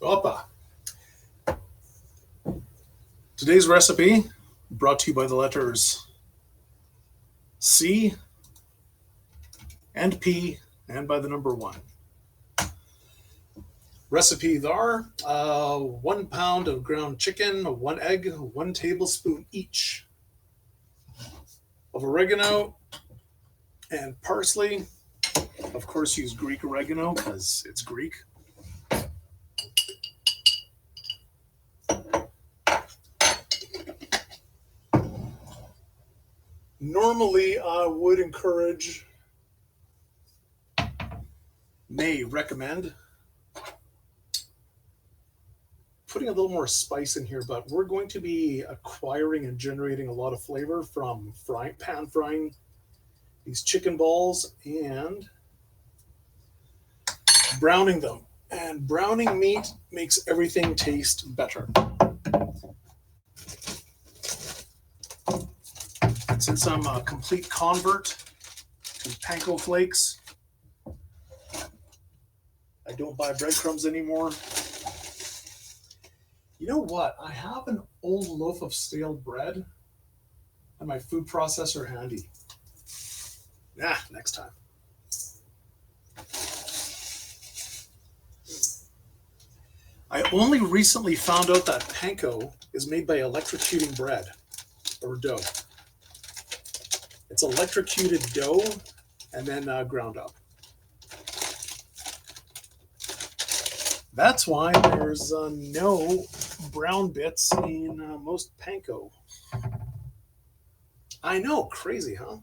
Opa. Today's recipe brought to you by the letters C and P and by the number 1. Recipes are 1 pound of ground chicken, 1 egg, 1 tablespoon each of oregano and parsley. Of course, use Greek oregano because it's Greek. Normally, I would encourage, may recommend putting a little more spice in here, but we're going to be acquiring and generating a lot of flavor from pan frying these chicken balls and browning them. And browning meat makes everything taste better. Since I'm a complete convert to panko flakes, I don't buy breadcrumbs anymore. You know what? I have an old loaf of stale bread and my food processor handy. Next time. I only recently found out that panko is made by electrocuting bread or dough. It's electrocuted dough and then ground up. That's why there's no brown bits in most panko. I know, crazy, huh?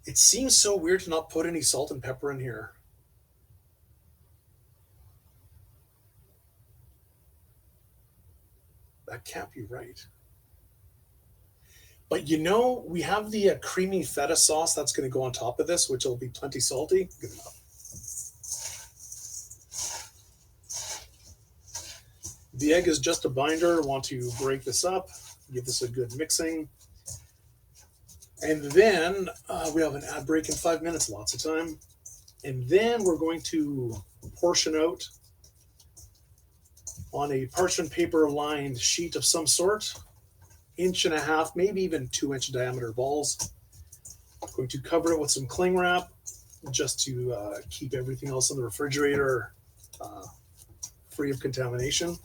It seems so weird to not put any salt and pepper in here. That can't be right. But we have the creamy feta sauce that's going to go on top of this, which will be plenty salty. Good enough. The egg is just a binder. I want to break this up, give this a good mixing. And then we have an ad break in 5 minutes, lots of time. And then we're going to portion out on a parchment paper lined sheet of some sort, 1.5 inch, maybe even 2-inch diameter balls. I'm going to cover it with some cling wrap just to keep everything else in the refrigerator free of contamination.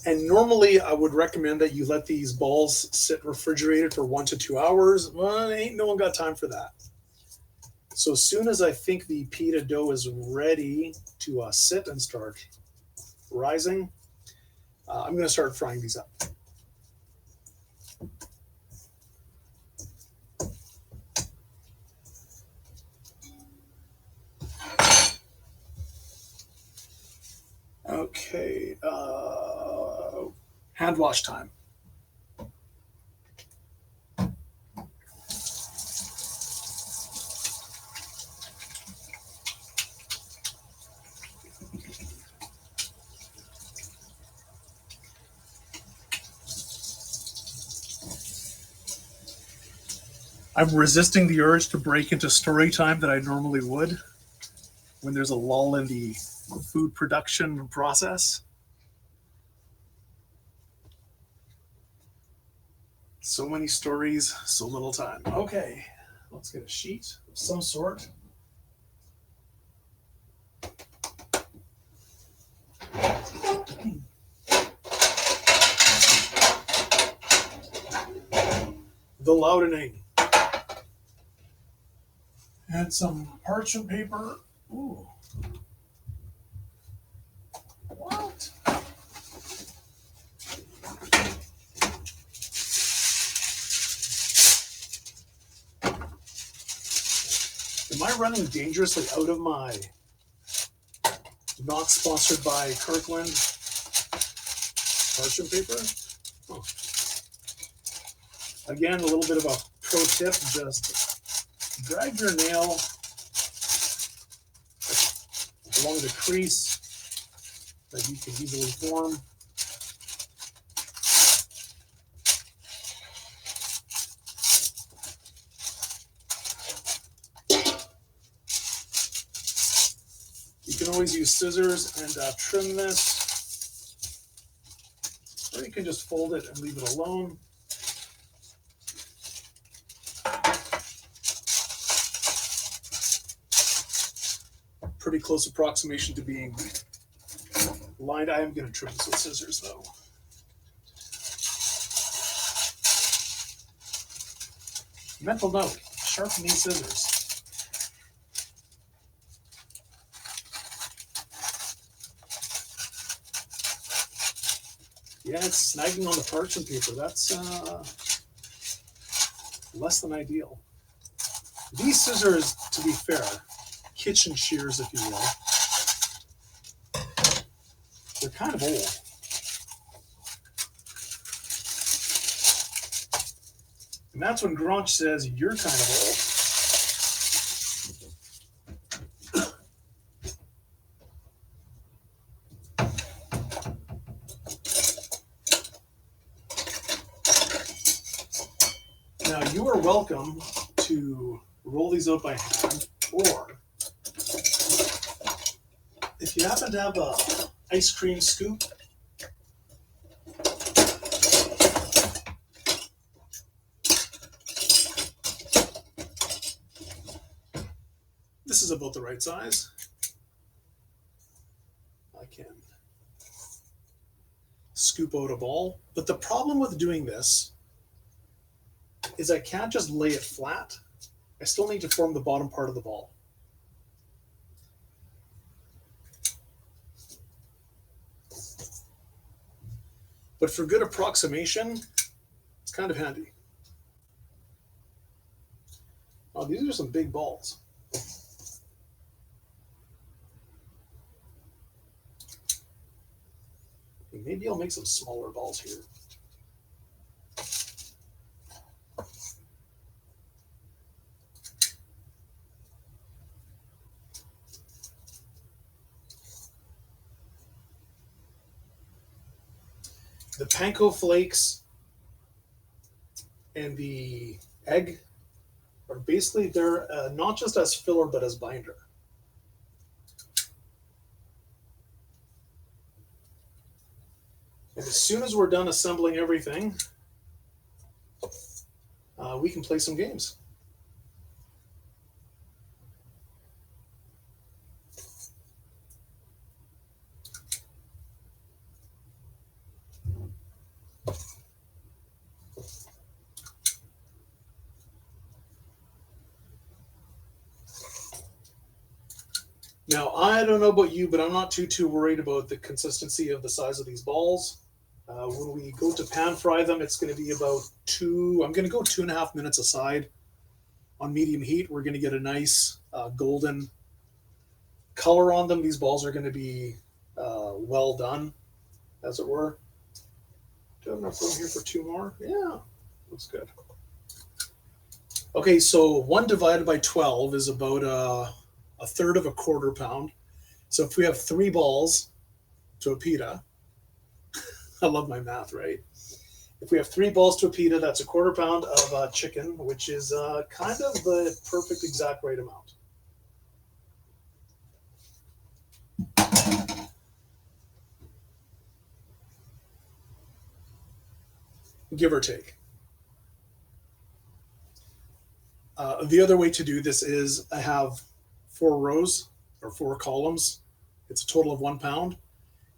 And normally I would recommend that you let these balls sit refrigerated for 1 to 2 hours. Well, ain't no one got time for that. So as soon as I think the pita dough is ready to sit and start rising, I'm going to start frying these up. Okay, hand wash time. I'm resisting the urge to break into story time that I normally would when there's a lull in the food production process. So many stories, so little time. Okay, let's get a sheet of some sort. The loudening. And some parchment paper. Ooh. What? Am I running dangerously out of my not sponsored by Kirkland parchment paper? Oh. Again, a little bit of a pro tip, just drag your nail along the crease that you can easily form. always use scissors and trim this, or you can just fold it and leave it alone. Pretty close approximation to being lined. I am going to trim this with scissors though. Mental note, sharpen these scissors. Yeah, it's snagging on the parchment paper. That's less than ideal. These scissors, to be fair, kitchen shears, if you will, they're kind of old. And that's when Gronch says, you're kind of old. Now, you are welcome to roll these out by hand, or if you happen to have a ice cream scoop, this is about the right size. I can scoop out a ball, but the problem with doing this is I can't just lay it flat. I still need to form the bottom part of the ball. But for good approximation, it's kind of handy. Oh, these are some big balls. Maybe I'll make some smaller balls here. The panko flakes and the egg are basically there not just as filler but as binder. And as soon as we're done assembling everything, we can play some games. Now, I don't know about you, but I'm not too worried about the consistency of the size of these balls. When we go to pan fry them, it's going to be about I'm going to go 2.5 minutes aside on medium heat. We're going to get a nice golden color on them. These balls are going to be well done, as it were. Do I have enough room here for 2 more? Yeah, looks good. Okay, so 1 divided by 12 is about a third of a quarter pound. So if we have 3 balls to a pita, I love my math, right? If we have 3 balls to a pita, that's a quarter pound of chicken, which is kind of the perfect exact right amount. Give or take. The other way to do this is I have 4 rows or 4 columns. It's a total of 1 pound.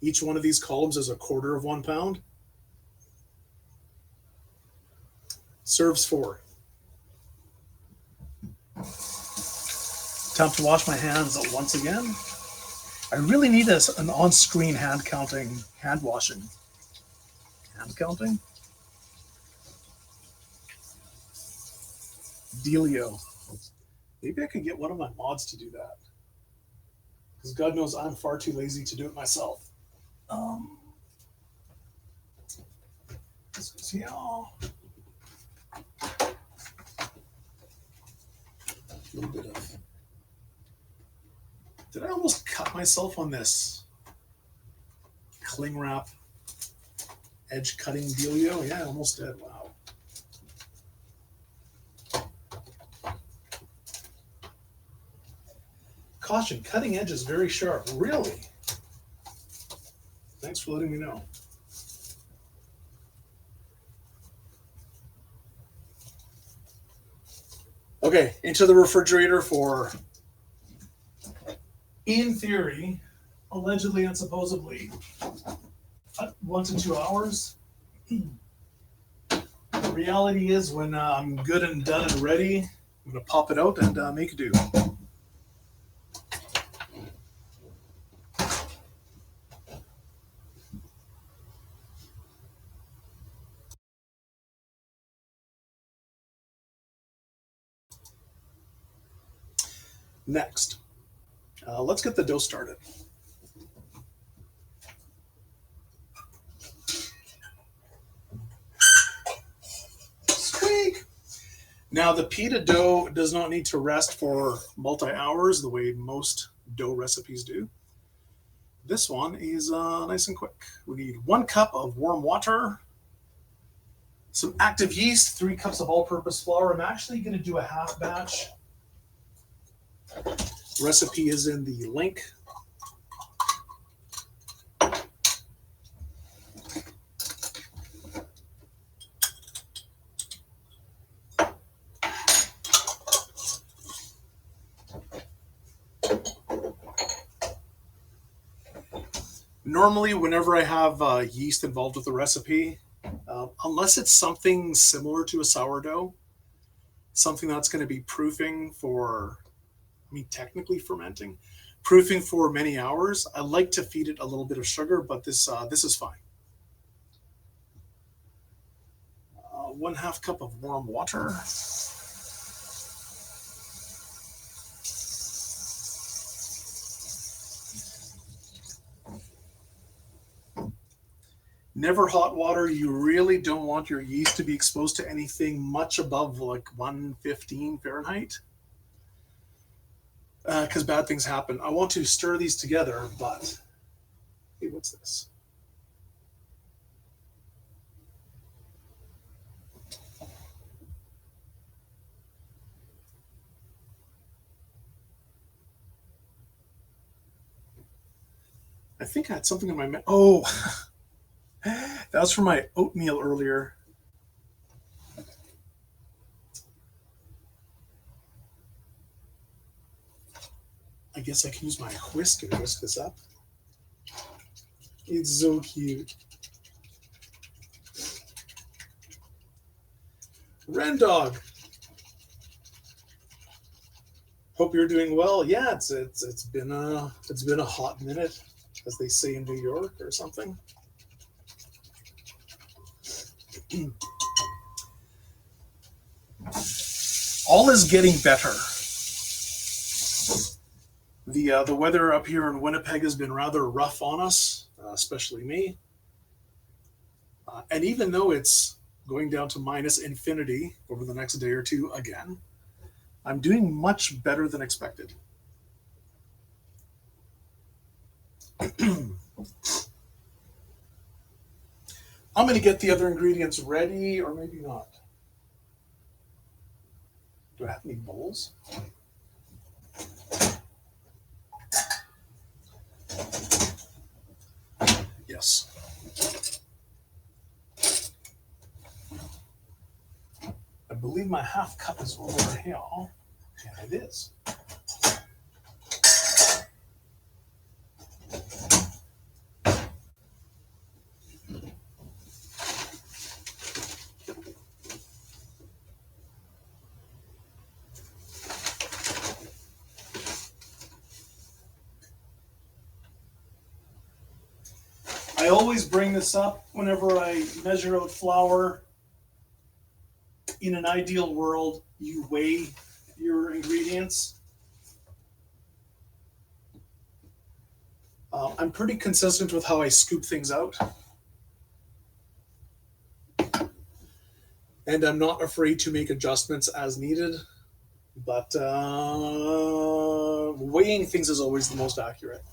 Each one of these columns is a quarter of 1 pound. Serves 4. Time to wash my hands once again. I really need an on-screen hand washing. Hand counting? Dealio. Maybe I could get one of my mods to do that. Because God knows I'm far too lazy to do it myself. This is here. A little bit of. Did I almost cut myself on this cling wrap edge cutting dealio? Yeah, I almost did. Wow. Caution, cutting edge is very sharp. Really? Thanks for letting me know. Okay, into the refrigerator for, in theory, allegedly and supposedly, 1 to 2 hours. The reality is when I'm good and done and ready, I'm going to pop it out and make do. Next, let's get the dough started. Squeak! Now the pita dough does not need to rest for multi-hours the way most dough recipes do. This one is nice and quick. We need 1 cup of warm water, some active yeast, 3 cups of all-purpose flour. I'm actually going to do a half batch. Recipe is in the link. Normally, whenever I have yeast involved with the recipe, unless it's something similar to a sourdough, something that's going to be proofing for, technically fermenting, proofing for many hours, I like to feed it a little bit of sugar, but this is fine. 1/2 cup of warm water. Never hot water. You really don't want your yeast to be exposed to anything much above like 115 Fahrenheit. Because bad things happen. I want to stir these together, but hey, what's this? I think I had something in my oh, that was from my oatmeal earlier. I guess I can use my whisk and whisk this up. It's so cute. Ren Dog. Hope you're doing well. Yeah, it's been a hot minute, as they say in New York or something. All is getting better. The weather up here in Winnipeg has been rather rough on us, especially me. And even though it's going down to minus infinity over the next day or two again, I'm doing much better than expected. I'm going to get the other ingredients ready, or maybe not. Do I have any bowls? Yes. I believe my 1/2 cup is over here, and it is. I always bring this up whenever I measure out flour. In an ideal world, you weigh your ingredients. I'm pretty consistent with how I scoop things out. And I'm not afraid to make adjustments as needed. But weighing things is always the most accurate.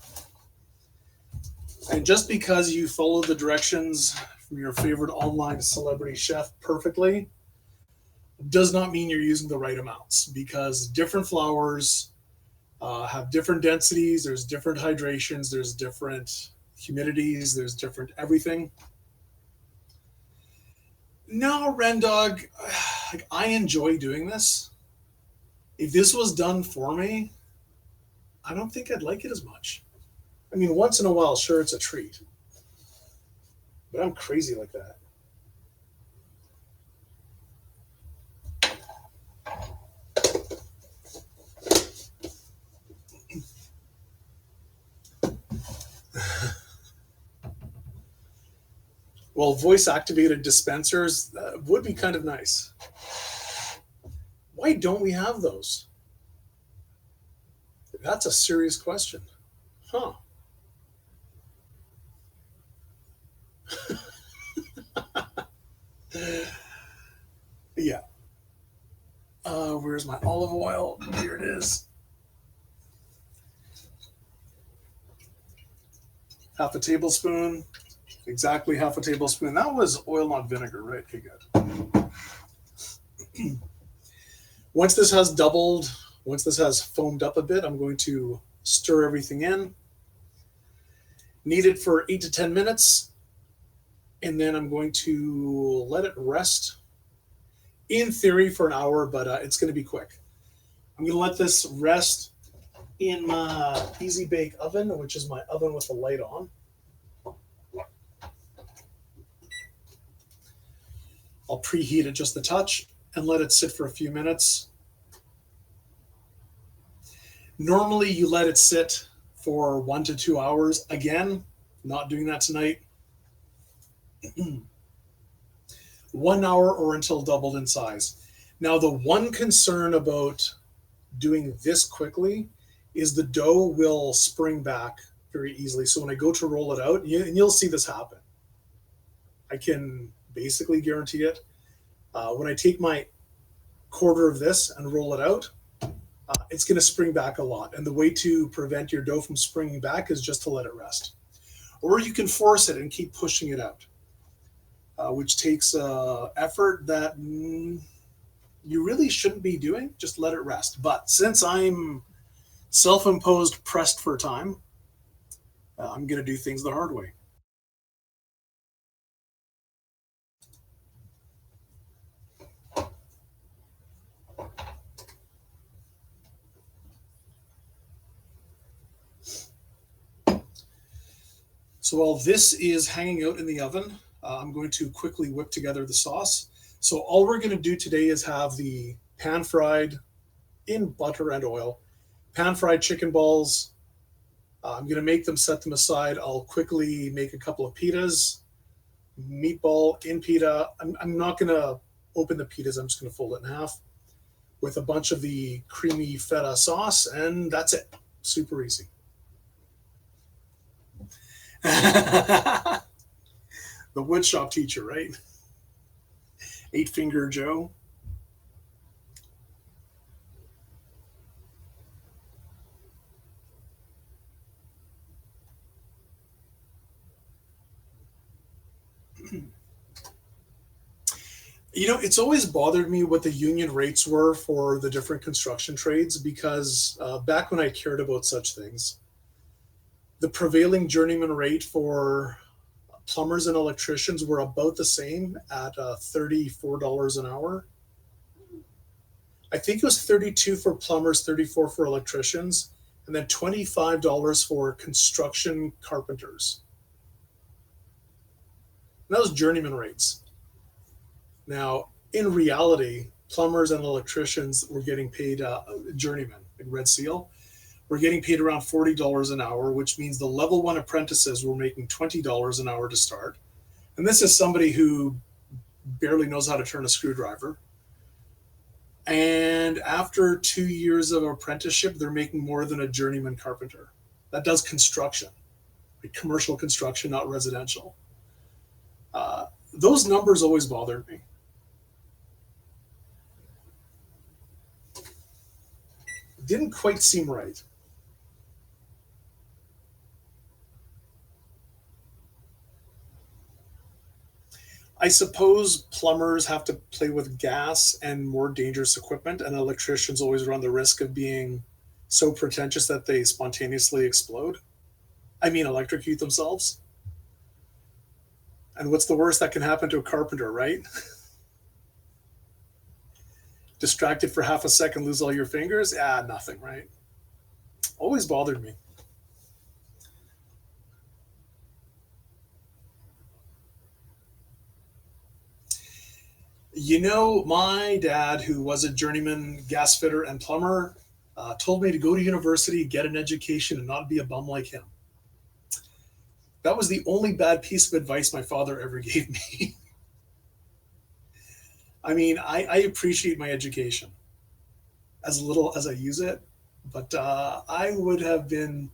And just because you follow the directions from your favorite online celebrity chef perfectly does not mean you're using the right amounts, because different flours have different densities. There's different hydrations. There's different humidities. There's different everything. No, Ren Dog, like, I enjoy doing this. If this was done for me, I don't think I'd like it as much. I mean, once in a while, sure, it's a treat, but I'm crazy like that. Well, voice activated dispensers would be kind of nice. Why don't we have those? That's a serious question. Huh. Yeah. Where's my olive oil? Here it is. Half a tablespoon. Exactly half a tablespoon. That was oil, not vinegar, right? Okay, good. Once this has doubled, once this has foamed up a bit, I'm going to stir everything in. Knead it for 8 to 10 minutes, and then I'm going to let it rest, in theory, for an hour, but it's going to be quick. I'm going to let this rest in my easy bake oven, which is my oven with the light on. I'll preheat it just a touch and let it sit for a few minutes. Normally, you let it sit for 1 to 2 hours. Again, not doing that tonight. 1 hour or until doubled in size. Now, the one concern about doing this quickly is the dough will spring back very easily. So when I go to roll it out, and you'll see this happen, I can basically guarantee it. When I take my quarter of this and roll it out, it's going to spring back a lot. And the way to prevent your dough from springing back is just to let it rest. Or you can force it and keep pushing it out, which takes effort that you really shouldn't be doing. Just let it rest. But since I'm self-imposed pressed for time, I'm going to do things the hard way. So while this is hanging out in the oven, I'm going to quickly whip together the sauce. So all we're going to do today is have the pan-fried, in butter and oil, pan-fried chicken balls. I'm going to make them, set them aside. I'll quickly make a couple of pitas, meatball in pita. I'm not going to open the pitas. I'm just going to fold it in half with a bunch of the creamy feta sauce, and that's it. Super easy. The woodshop teacher, right? 8-Finger Joe. You know, it's always bothered me what the union rates were for the different construction trades because back when I cared about such things, the prevailing journeyman rate for plumbers and electricians were about the same at $34 an hour. I think it was 32 for plumbers, 34 for electricians, and then $25 for construction carpenters. And that was journeyman rates. Now, in reality, plumbers and electricians were getting paid journeymen, like Red Seal, were getting paid around $40 an hour, which means the level one apprentices were making $20 an hour to start. And this is somebody who barely knows how to turn a screwdriver. And after 2 years of apprenticeship, they're making more than a journeyman carpenter that does construction, like commercial construction, not residential. Those numbers always bothered me. Didn't quite seem right. I suppose plumbers have to play with gas and more dangerous equipment, and electricians always run the risk of being so pretentious that they spontaneously explode. I mean, electrocute themselves. And what's the worst that can happen to a carpenter, right? Distracted for half a second, lose all your fingers? Ah, nothing, right? Always bothered me. You know, my dad, who was a journeyman gas fitter and plumber, told me to go to university, get an education, and not be a bum like him. That was the only bad piece of advice my father ever gave me. I mean, I appreciate my education as little as I use it, but I would have been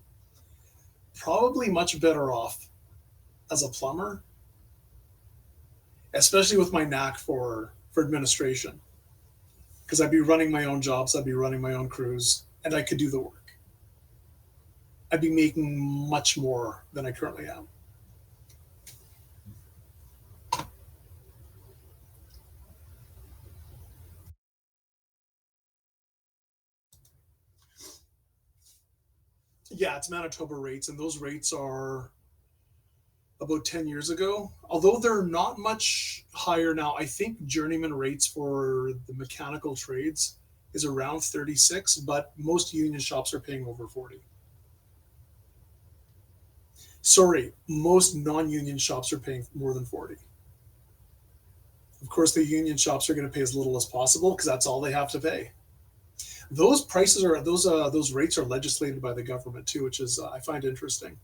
probably much better off as a plumber, especially with my knack for administration, because I'd be running my own jobs, I'd be running my own crews, and I could do the work. I'd be making much more than I currently am. Yeah, it's Manitoba rates, and those rates are about 10 years ago. Although they're not much higher now, I think journeyman rates for the mechanical trades is around 36, but most union shops are paying over 40. Sorry, most non union shops are paying more than 40. Of course, the union shops are going to pay as little as possible because that's all they have to pay. Those prices are those rates are legislated by the government too, which is I find interesting.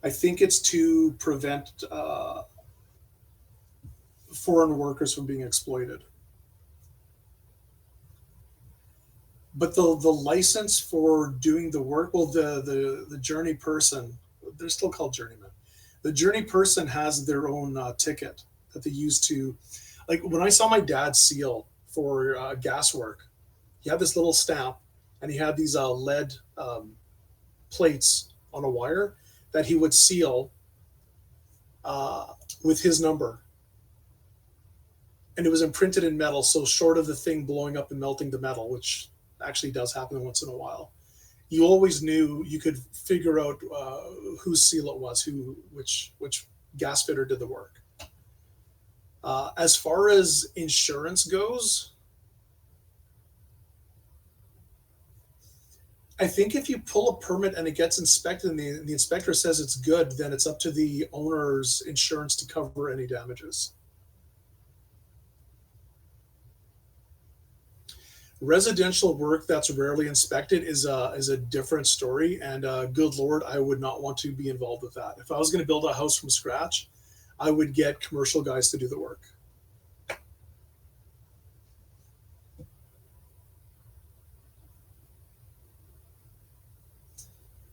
I think it's to prevent foreign workers from being exploited. But the license for doing the work, well, the journey person, they're still called journeymen. The journey person has their own ticket that they use to, like when I saw my dad seal for gas work, he had this little stamp, and he had these lead plates on a wire that he would seal uh, with his number, and it was imprinted in metal. So short of the thing blowing up and melting the metal, which actually does happen once in a while, you always knew you could figure out whose seal it was, which gas fitter did the work. As far as insurance goes, I think if you pull a permit and it gets inspected and the inspector says it's good, then it's up to the owner's insurance to cover any damages. Residential work that's rarely inspected is a different story, and good lord, I would not want to be involved with that. If I was going to build a house from scratch, I would get commercial guys to do the work.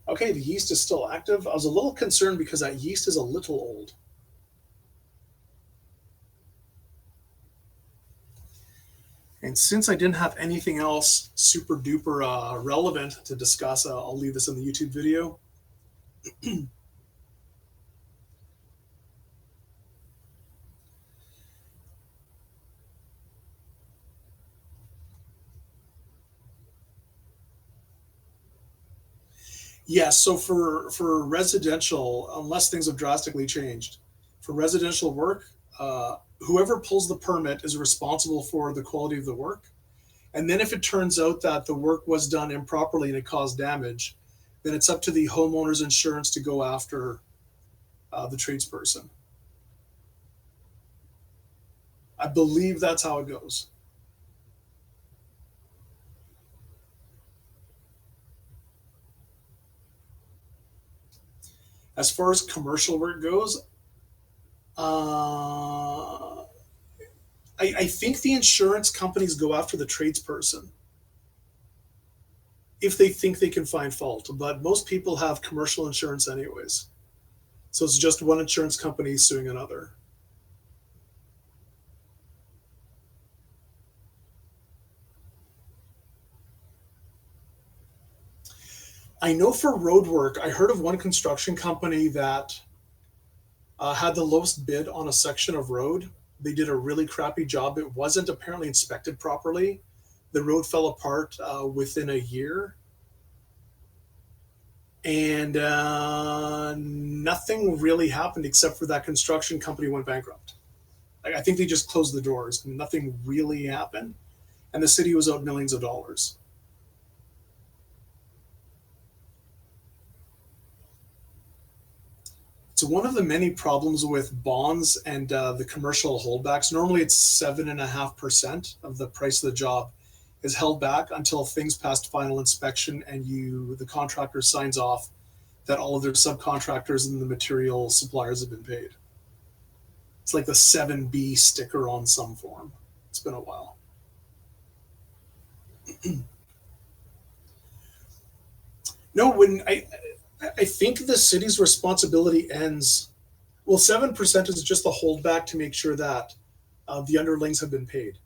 Okay, the yeast is still active. I was a little concerned because that yeast is a little old. And since I didn't have anything else super duper relevant to discuss, I'll leave this in the YouTube video. Yes, so for residential, unless things have drastically changed, for residential work, whoever pulls the permit is responsible for the quality of the work. And then if it turns out that the work was done improperly and it caused damage, then it's up to the homeowner's insurance to go after the tradesperson. I believe that's how it goes. As far as commercial work goes, I think the insurance companies go after the tradesperson if they think they can find fault, but most people have commercial insurance anyways. So it's just one insurance company suing another. I know for road work, I heard of one construction company that had the lowest bid on a section of road, They did a really crappy job. It wasn't apparently inspected properly. The road fell apart within a year, and nothing really happened except for that construction company went bankrupt. I think they just closed the doors and nothing really happened, and the city was out millions of dollars. So one of the many problems with bonds and the commercial holdbacks, normally it's 7.5% of the price of the job is held back until things past final inspection and the contractor signs off that all of their subcontractors and the material suppliers have been paid. It's like the 7B sticker on some form. It's been a while. No, when I think the city's responsibility ends. Well, 7% is just the holdback to make sure that the underlings have been paid.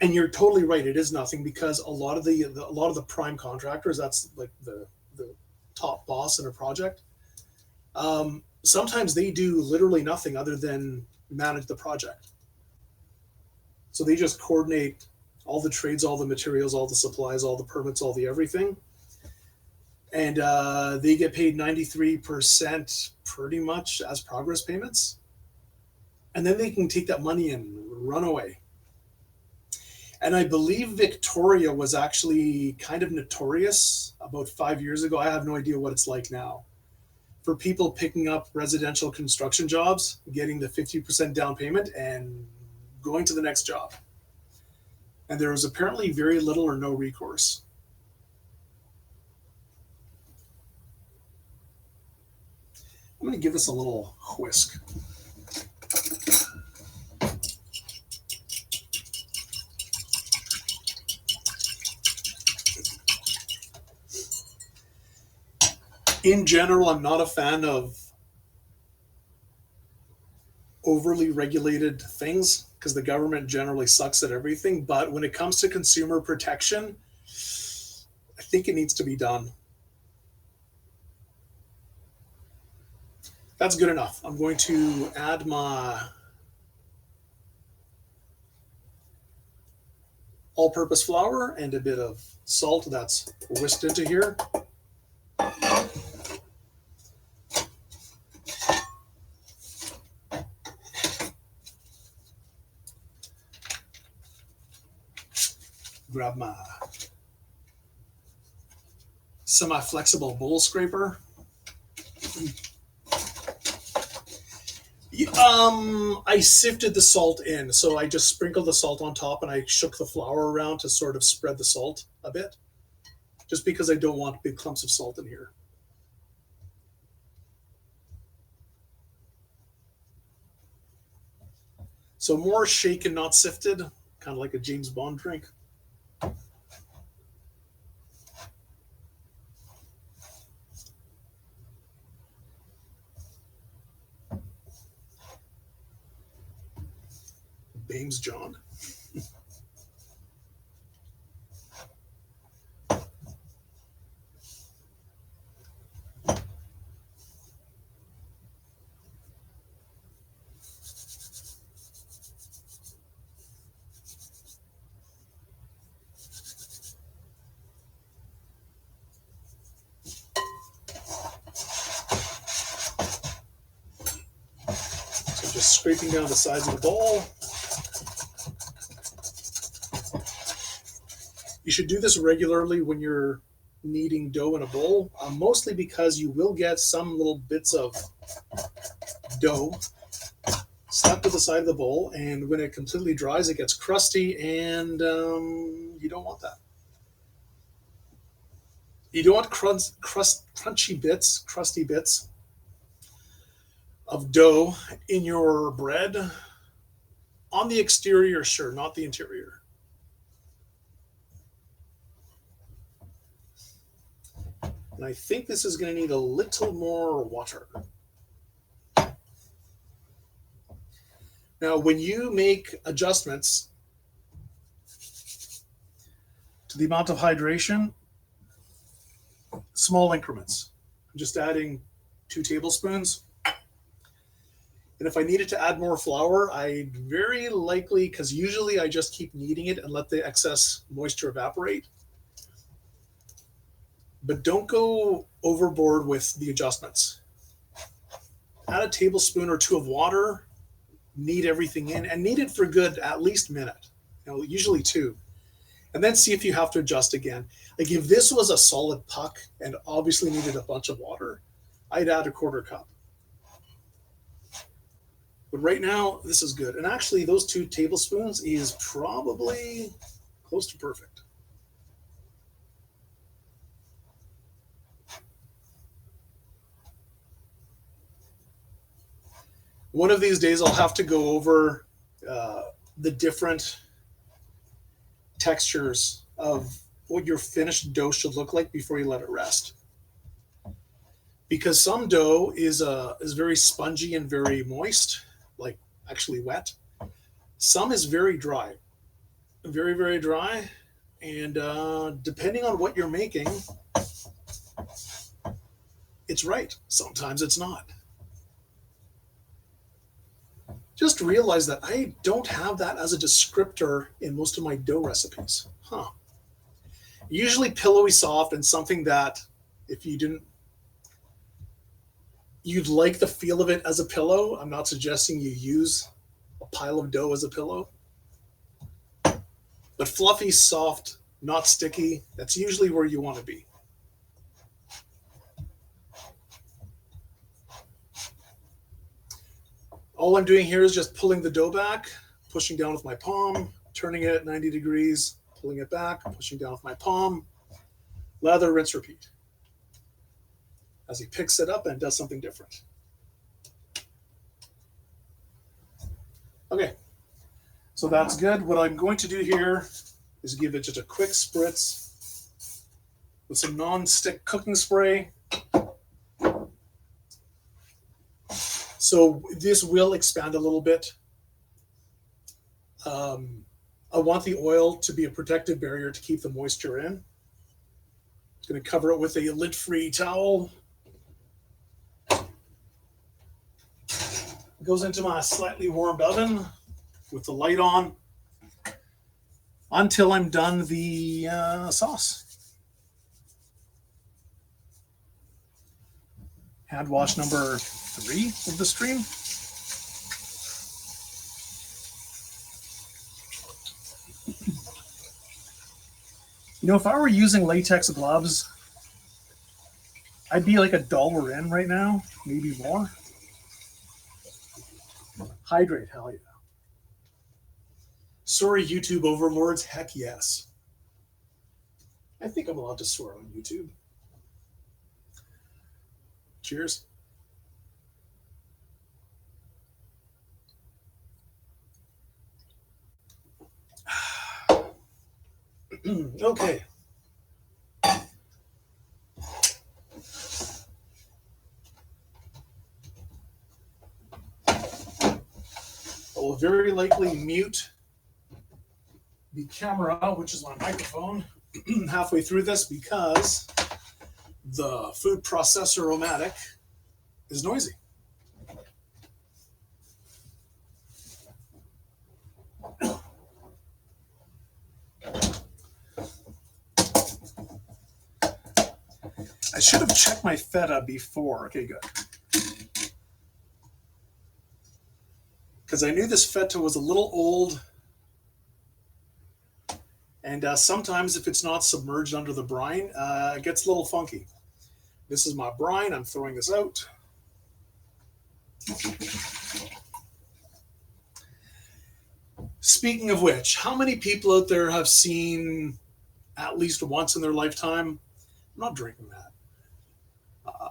And you're totally right; it is nothing because a lot of the prime contractors, that's like the top boss in a project. Sometimes they do literally nothing other than manage the project. So they just coordinate all the trades, all the materials, all the supplies, all the permits, all the everything. And they get paid 93% pretty much as progress payments. And then they can take that money and run away. And I believe Victoria was actually kind of notorious about 5 years ago. I have no idea what it's like now. For people picking up residential construction jobs, getting the 50% down payment and going to the next job. And there was apparently very little or no recourse. I'm going to give this a little whisk. In general, I'm not a fan of overly regulated things because the government generally sucks at everything. But when it comes to consumer protection, I think it needs to be done. That's good enough. I'm going to add my all-purpose flour and a bit of salt that's whisked into here. Grab my semi-flexible bowl scraper. I sifted the salt in, so I just sprinkled the salt on top and I shook the flour around to sort of spread the salt a bit, just because I don't want big clumps of salt in here. So more shaken, not sifted, kind of like a James Bond drink. James John. So just scraping down the sides of the bowl. You should do this regularly when you're kneading dough in a bowl, mostly because you will get some little bits of dough stuck to the side of the bowl, and when it completely dries, it gets crusty, and you don't want that. You don't want crusty bits of dough in your bread. On the exterior, sure, not the interior. And I think this is going to need a little more water. Now, when you make adjustments to the amount of hydration, small increments. I'm just adding 2 tablespoons. And if I needed to add more flour, I'd very likely, because usually I just keep kneading it and let the excess moisture evaporate. But don't go overboard with the adjustments. Add a tablespoon or two of water, knead everything in, and knead it for good at least a minute, usually two. And then see if you have to adjust again. Like if this was a solid puck and obviously needed a bunch of water, I'd add a quarter cup. But right now, this is good. And actually, those 2 tablespoons is probably close to perfect. One of these days, I'll have to go over the different textures of what your finished dough should look like before you let it rest. Because some dough is very spongy and very moist, like actually wet. Some is very dry, very, very dry. And depending on what you're making, it's right. Sometimes it's not. Just realize that I don't have that as a descriptor in most of my dough recipes. Usually pillowy soft and something that if you didn't, you'd like the feel of it as a pillow. I'm not suggesting you use a pile of dough as a pillow. But fluffy, soft, not sticky, that's usually where you want to be. All I'm doing here is just pulling the dough back, pushing down with my palm, turning it at 90 degrees, pulling it back, pushing down with my palm. Lather, rinse, repeat. As he picks it up and does something different. Okay, so that's good. What I'm going to do here is give it just a quick spritz with some non-stick cooking spray. So this will expand a little bit. I want the oil to be a protective barrier to keep the moisture in. I'm going to cover it with a lid-free towel. It goes into my slightly warmed oven with the light on until I'm done the sauce. Hand wash number 3 of the stream. If I were using latex gloves, I'd be like $1 in right now, maybe more. Hydrate, hell yeah. Sorry, YouTube overlords, heck yes. I think I'm allowed to swear on YouTube. Cheers. Okay. I will very likely mute the camera, which is my microphone, halfway through this because the food processor-o-matic is noisy. I should have checked my feta before. Okay, good. Because I knew this feta was a little old. And sometimes if it's not submerged under the brine, it gets a little funky. This is my brine. I'm throwing this out. Speaking of which, how many people out there have seen at least once in their lifetime? I'm not drinking that.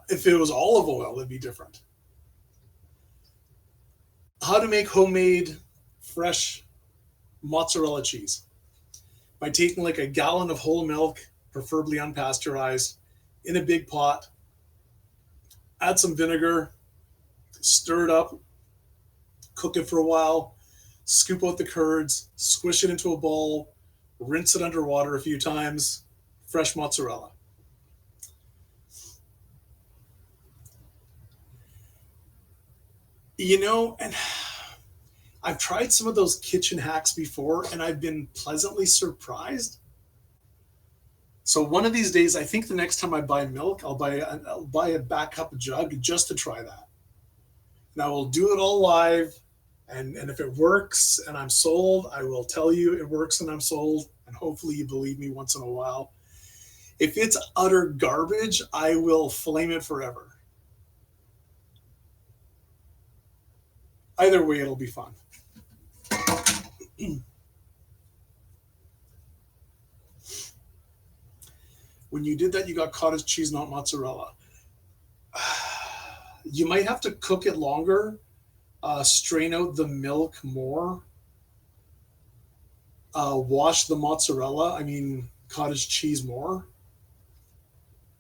If it was olive oil, it'd be different. How to make homemade, fresh mozzarella cheese. By taking like a gallon of whole milk, preferably unpasteurized, in a big pot, add some vinegar, stir it up, cook it for a while, scoop out the curds, squish it into a bowl, rinse it under water a few times, fresh mozzarella. And I've tried some of those kitchen hacks before, and I've been pleasantly surprised. So one of these days, I think the next time I buy milk, I'll buy a backup jug just to try that. And I will do it all live. And if it works and I'm sold, I will tell you it works and I'm sold. And hopefully you believe me once in a while. If it's utter garbage, I will flame it forever. Either way, it'll be fun. When you did that, you got cottage cheese, not mozzarella. You might have to cook it longer, strain out the milk more, wash the cottage cheese more,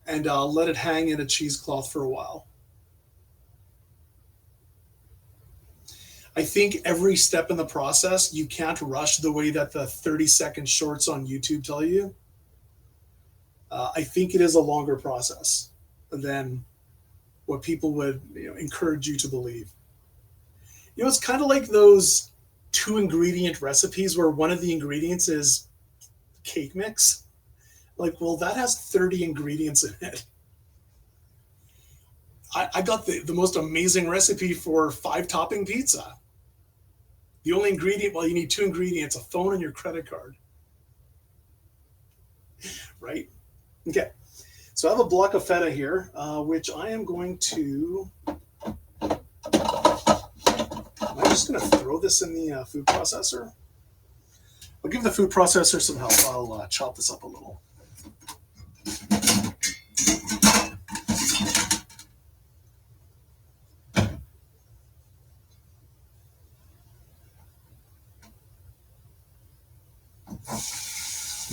and let it hang in a cheesecloth for a while. I think every step in the process, you can't rush the way that the 30-second shorts on YouTube tell you. I think it is a longer process than what people would encourage you to believe. It's kind of like those 2-ingredient recipes where one of the ingredients is cake mix. Like, well, that has 30 ingredients in it. I got the most amazing recipe for 5-topping pizza. The only ingredient, well, you need 2 ingredients, a phone and your credit card. Right? Okay. So I have a block of feta here, which I am going to... I'm just going to throw this in the food processor. I'll give the food processor some help. I'll chop this up a little.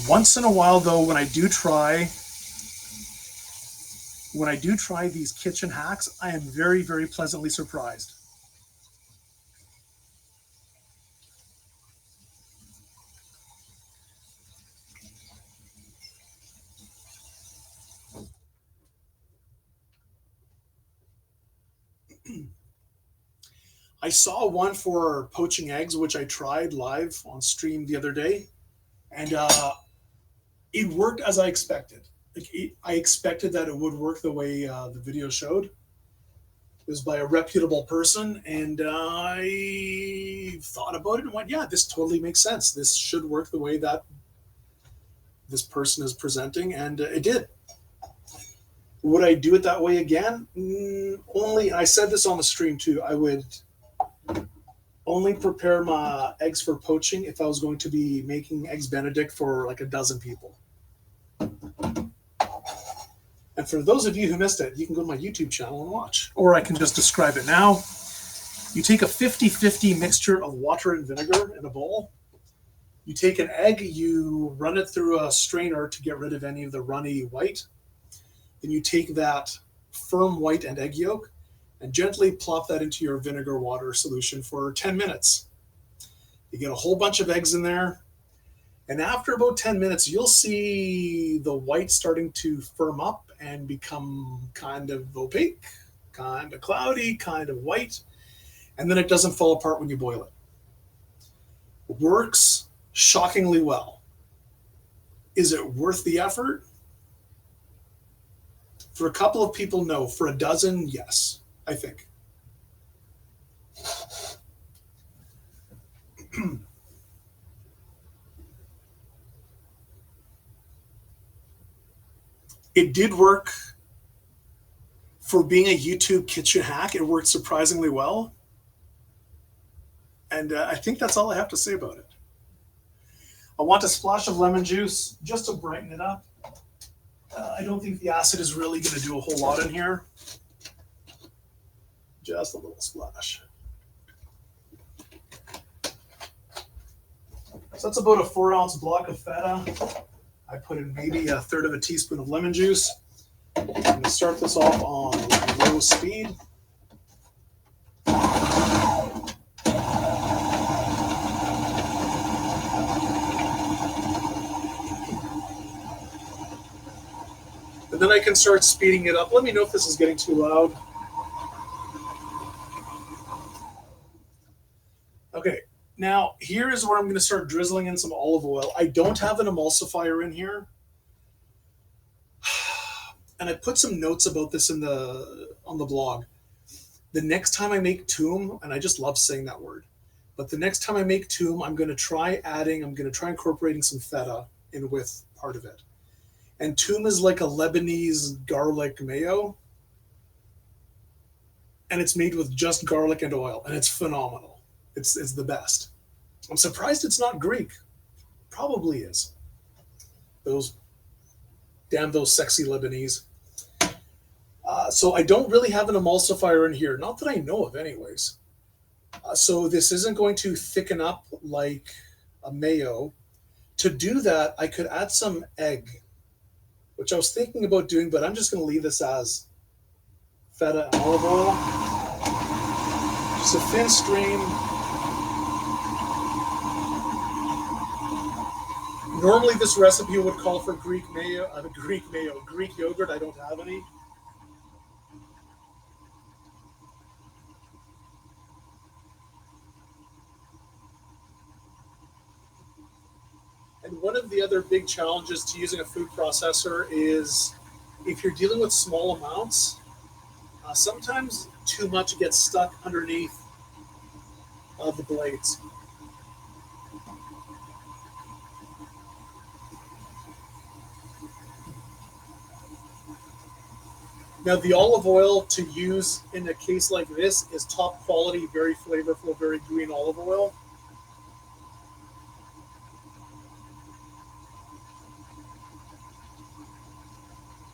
Once in a while, though, when I do try these kitchen hacks, I am very, very pleasantly surprised. I saw one for poaching eggs, which I tried live on stream the other day, and it worked as I expected. I expected that it would work the way the video showed. It was by a reputable person, and I thought about it and went, yeah, this totally makes sense. This should work the way that this person is presenting, and it did. Would I do it that way again? Only, I said this on the stream too, I would only prepare my eggs for poaching if I was going to be making eggs Benedict for like a dozen people. And for those of you who missed it, you can go to my YouTube channel and watch. Or I can just describe it now. You take a 50-50 mixture of water and vinegar in a bowl. You take an egg, you run it through a strainer to get rid of any of the runny white. Then you take that firm white and egg yolk and gently plop that into your vinegar water solution for 10 minutes. You get a whole bunch of eggs in there. And after about 10 minutes, you'll see the white starting to firm up and become kind of opaque, kind of cloudy, kind of white. And then it doesn't fall apart when you boil it. Works shockingly well. Is it worth the effort? For a couple of people, no. For a dozen, yes, I think. It did work for being a YouTube kitchen hack. It worked surprisingly well. And I think that's all I have to say about it. I want a splash of lemon juice just to brighten it up. I don't think the acid is really going to do a whole lot in here. Just a little splash. So that's about a 4-ounce block of feta. I put in maybe 1/3 of a teaspoon of lemon juice. I'm going to start this off on low speed. And then I can start speeding it up. Let me know if this is getting too loud. Okay, now here is where I'm going to start drizzling in some olive oil. I don't have an emulsifier in here, and I put some notes about this in the on the blog. The next time I make toom, and I just love saying that word, but the next time I make toom, I'm going to try incorporating some feta in with part of it. And toom is like a Lebanese garlic mayo, and it's made with just garlic and oil, and it's phenomenal. It's the best. I'm surprised it's not Greek. Probably is. Those those sexy Lebanese. So I don't really have an emulsifier in here, not that I know of, anyways. So this isn't going to thicken up like a mayo. To do that, I could add some egg, which I was thinking about doing, but I'm just going to leave this as feta and olive oil. Just a thin stream. Normally this recipe would call for Greek yogurt. I don't have any. And one of the other big challenges to using a food processor is if you're dealing with small amounts, sometimes too much gets stuck underneath the blades. Now, the olive oil to use in a case like this is top quality, very flavorful, very green olive oil.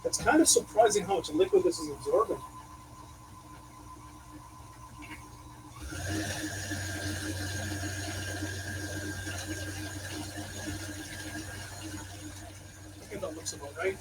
It's kind of surprising how much liquid this is absorbing. I think that looks about right.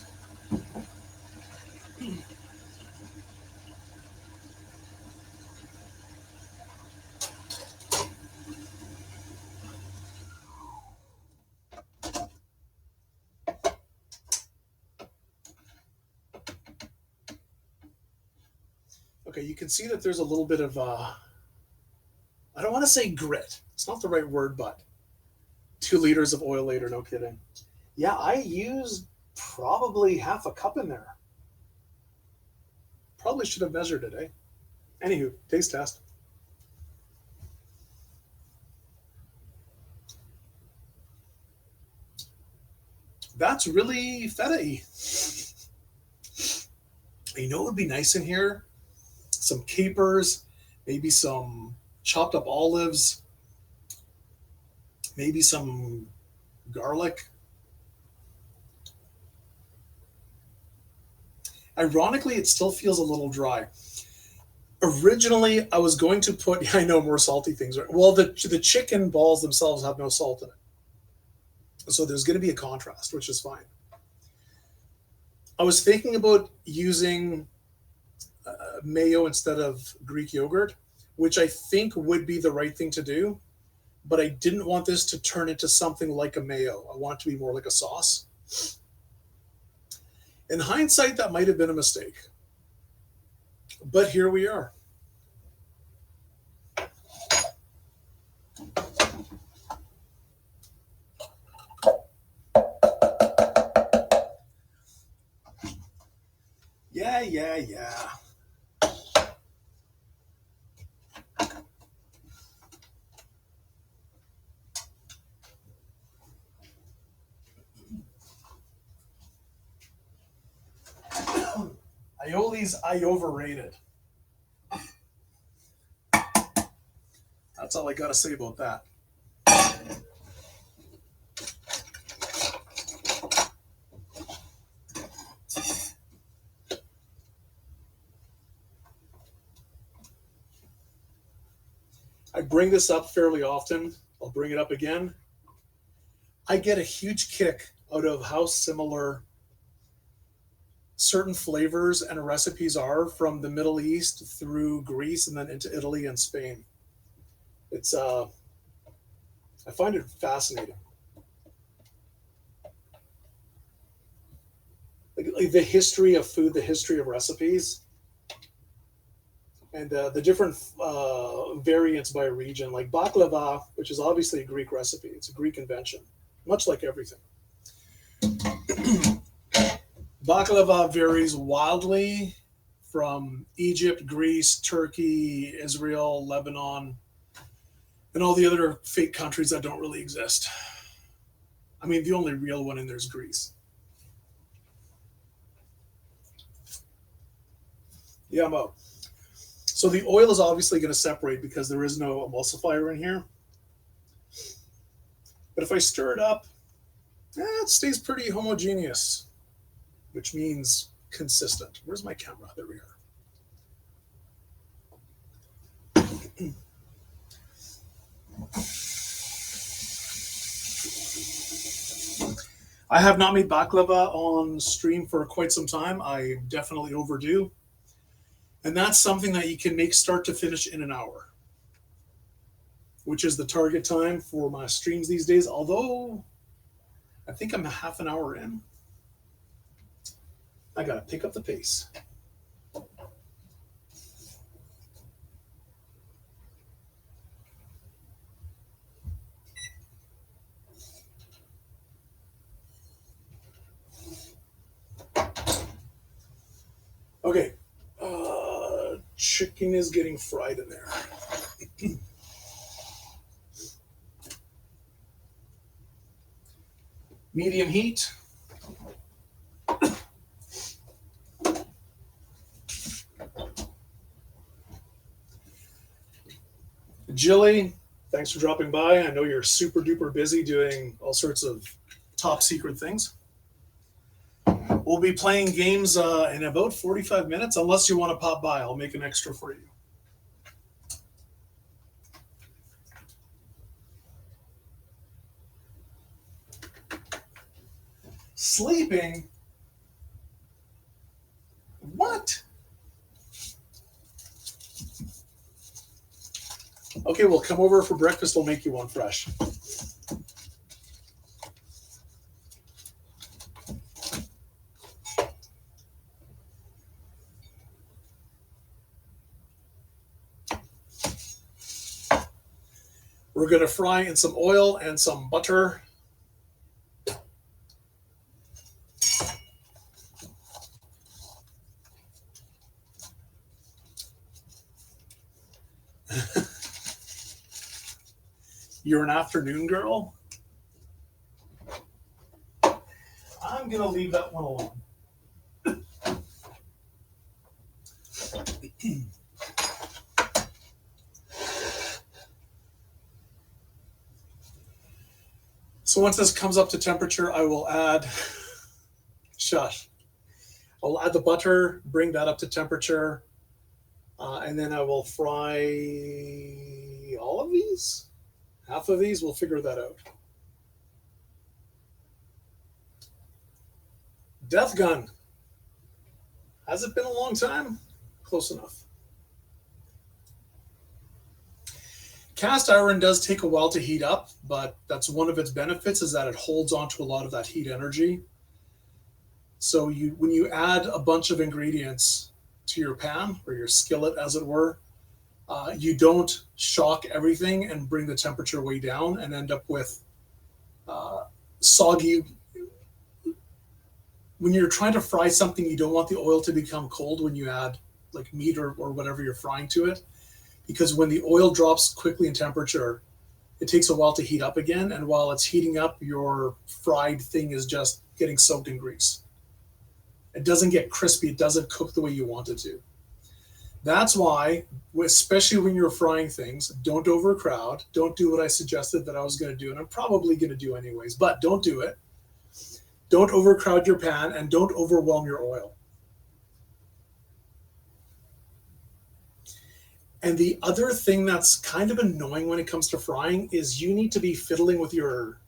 Okay, you can see that there's a little bit of, I don't want to say grit. It's not the right word, but 2 liters of oil later, no kidding. Yeah, I used probably half a cup in there. Probably should have measured it, eh? Anywho, taste test. That's really feta-y. You know what would be nice in here? Some capers, maybe some chopped up olives, maybe some garlic. Ironically, it still feels a little dry. Originally, I was going to put, I know, more salty things. Well, the chicken balls themselves have no salt in it. So there's going to be a contrast, which is fine. I was thinking about using mayo instead of Greek yogurt, which I think would be the right thing to do. But I didn't want this to turn into something like a mayo. I want it to be more like a sauce. In hindsight, that might have been a mistake. But here we are. Yeah. Aioli's I overrated. That's all I got to say about that. I bring this up fairly often. I'll bring it up again. I get a huge kick out of how similar certain flavors and recipes are from the Middle East through Greece and then into Italy and Spain. It's I find it fascinating. Like the history of food, the history of recipes. And the different variants by region, like baklava, which is obviously a Greek recipe. It's a Greek invention, much like everything. Baklava varies wildly from Egypt, Greece, Turkey, Israel, Lebanon, and all the other fake countries that don't really exist. I mean, the only real one in there is Greece. Yeah, Mo. So the oil is obviously going to separate because there is no emulsifier in here. But if I stir it up, it stays pretty homogeneous, which means consistent. Where's my camera? There we are. I have not made baklava on stream for quite some time. I definitely overdue. And that's something that you can make start to finish in an hour, which is the target time for my streams these days. Although I think I'm a half an hour in. I got to pick up the pace. Okay. Chicken is getting fried in there. Medium heat. Jilly, thanks for dropping by. I know you're super duper busy doing all sorts of top secret things. We'll be playing games in about 45 minutes. Unless you want to pop by, I'll make an extra for you. Sleeping? What? Okay, well, come over for breakfast. We'll make you one fresh. We're going to fry in some oil and some butter. You're an afternoon girl? I'm going to leave that one alone. So once this comes up to temperature, I will add, I'll add the butter, bring that up to temperature, and then I will fry all of these, half of these, we'll figure that out. Death gun. Has it been a long time? Close enough. Cast iron does take a while to heat up, but that's one of its benefits is that it holds on to a lot of that heat energy. So when you add a bunch of ingredients to your pan or your skillet, as it were, you don't shock everything and bring the temperature way down and end up with soggy. When you're trying to fry something, you don't want the oil to become cold when you add like meat or whatever you're frying to it. Because when the oil drops quickly in temperature, it takes a while to heat up again. And while it's heating up, your fried thing is just getting soaked in grease. It doesn't get crispy. It doesn't cook the way you want it to. That's why, especially when you're frying things, don't overcrowd. Don't do what I suggested that I was going to do. And I'm probably going to do anyways, but don't do it. Don't overcrowd your pan and don't overwhelm your oil. And the other thing that's kind of annoying when it comes to frying is you need to be fiddling with your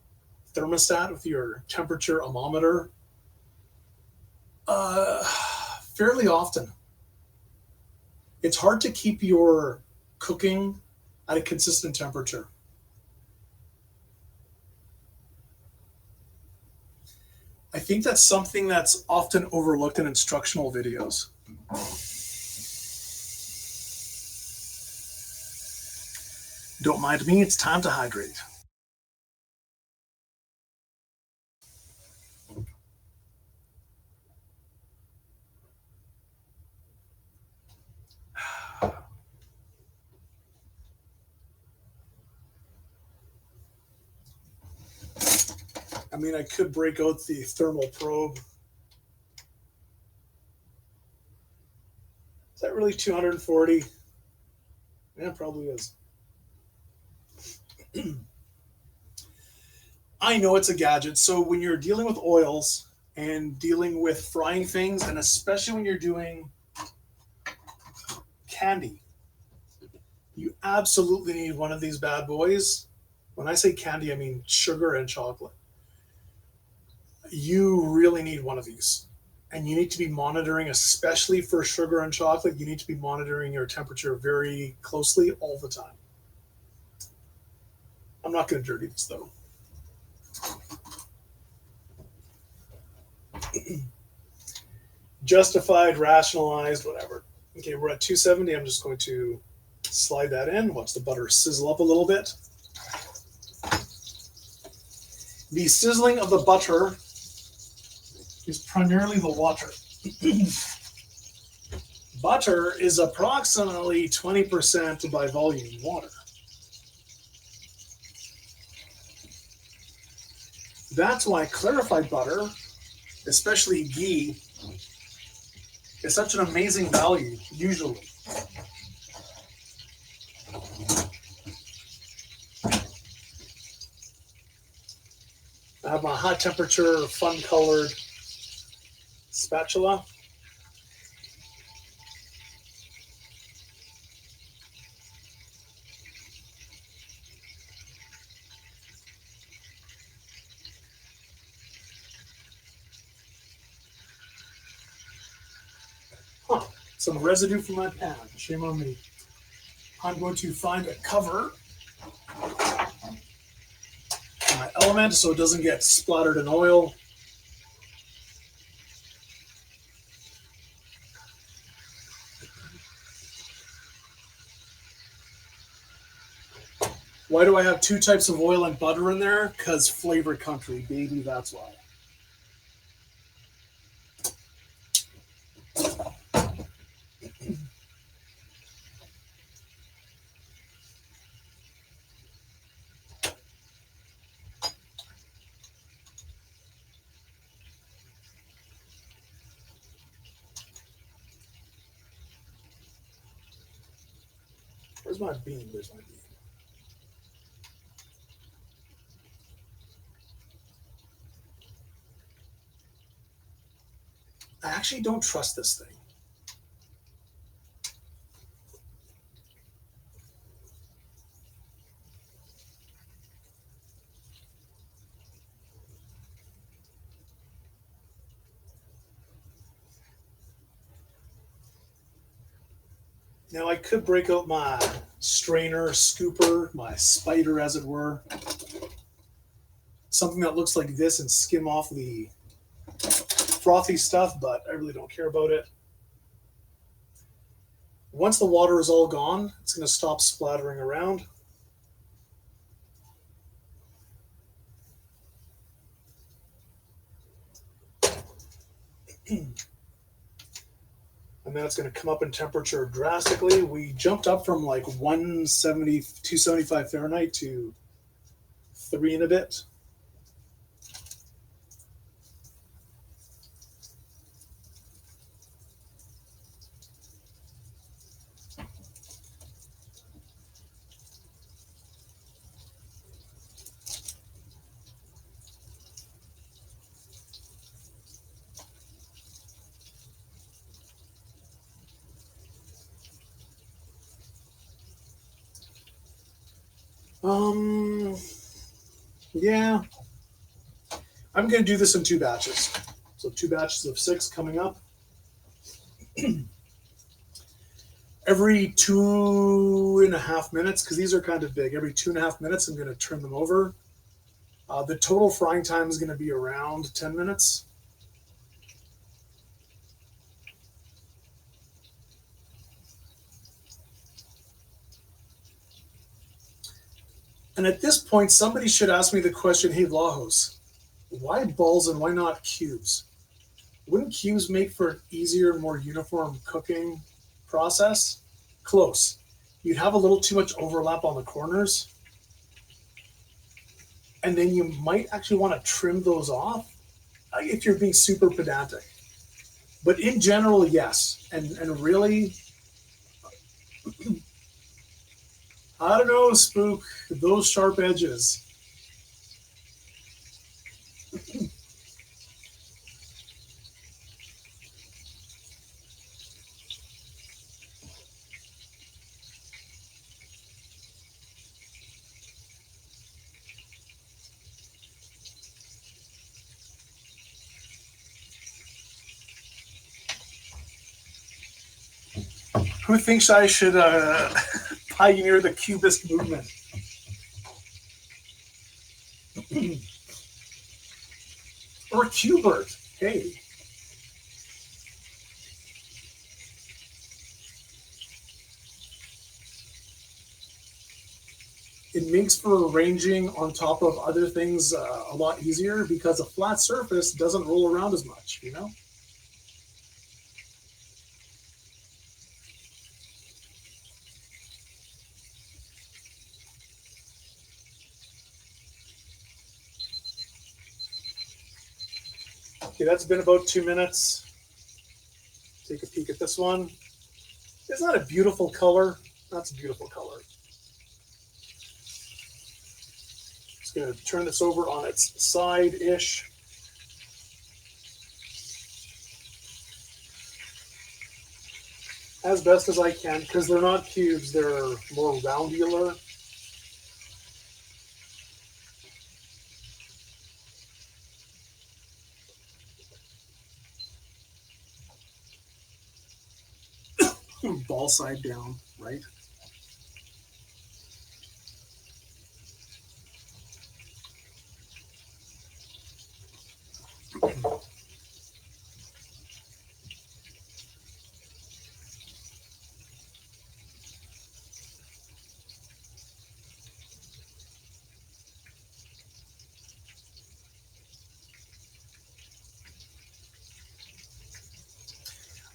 thermostat, with your temperature thermometer, fairly often. It's hard to keep your cooking at a consistent temperature. I think that's something that's often overlooked in instructional videos. Don't mind me, it's time to hydrate. I mean, I could break out the thermal probe. Is that really 240? Yeah, it probably is. I know it's a gadget. So when you're dealing with oils and dealing with frying things, and especially when you're doing candy, you absolutely need one of these bad boys. When I say candy, I mean sugar and chocolate. You really need one of these. And you need to be monitoring, especially for sugar and chocolate, you need to be monitoring your temperature very closely all the time. I'm not going to dirty this though. Justified, rationalized, whatever. Okay, we're at 270. I'm just going to slide that in. Watch the butter sizzle up a little bit. The sizzling of the butter is primarily the water. Butter is approximately 20% by volume water. That's why clarified butter, especially ghee, is such an amazing value, usually. I have my hot temperature, fun colored spatula. Huh, some residue from my pan. Shame on me. I'm going to find a cover for my element so it doesn't get splattered in oil. Why do I have two types of oil and butter in there? Because flavor country, baby, that's why. Where's my bean? Where's my bean? I actually don't trust this thing. Now I could break out my strainer, scooper, my spider as it were. Something that looks like this and skim off the frothy stuff, but I really don't care about it. Once the water is all gone, it's going to stop splattering around. And then it's going to come up in temperature drastically. We jumped up from like 170, 275 Fahrenheit to 3 and a bit. Yeah. I'm going to do this in 2 batches. So 2 batches of 6 coming up. Every 2.5 minutes, because these are kind of big, every 2.5 minutes, I'm going to turn them over. The total frying time is going to be around 10 minutes. And at this point, somebody should ask me the question, hey, Vlahos, why balls and why not cubes? Wouldn't cubes make for an easier and more uniform cooking process? Close. You'd have a little too much overlap on the corners, and then you might actually want to trim those off if you're being super pedantic. But in general, yes. And really, I don't know, Spook, those sharp edges. Who thinks I should pioneer the cubist movement? Or Cubert? Hey. It makes for arranging on top of other things a lot easier because a flat surface doesn't roll around as much, you know? Okay, that's been about 2 minutes. Take a peek at this one. Isn't that a beautiful color? That's a beautiful color. Just going to turn this over on its side-ish. As best as I can, because they're not cubes, they're more roundular. Ball side down, right?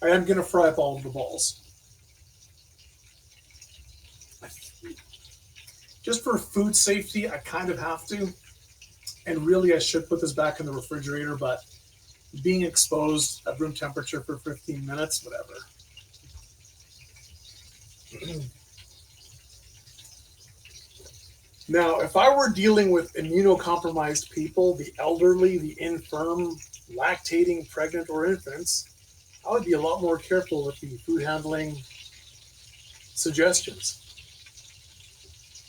I am going to fry up all of the balls. Just for food safety, I kind of have to. And really, I should put this back in the refrigerator, but being exposed at room temperature for 15 minutes, whatever. Now, if I were dealing with immunocompromised people, the elderly, the infirm, lactating, pregnant, or infants, I would be a lot more careful with the food handling suggestions.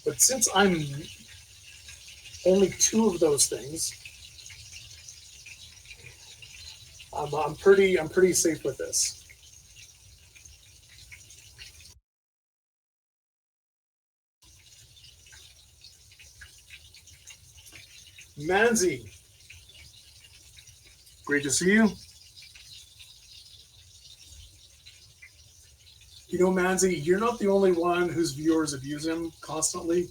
But since I'm only two of those things, I'm pretty safe with this. Manzi, great to see you. You know, Manzi, you're not the only one whose viewers abuse him constantly.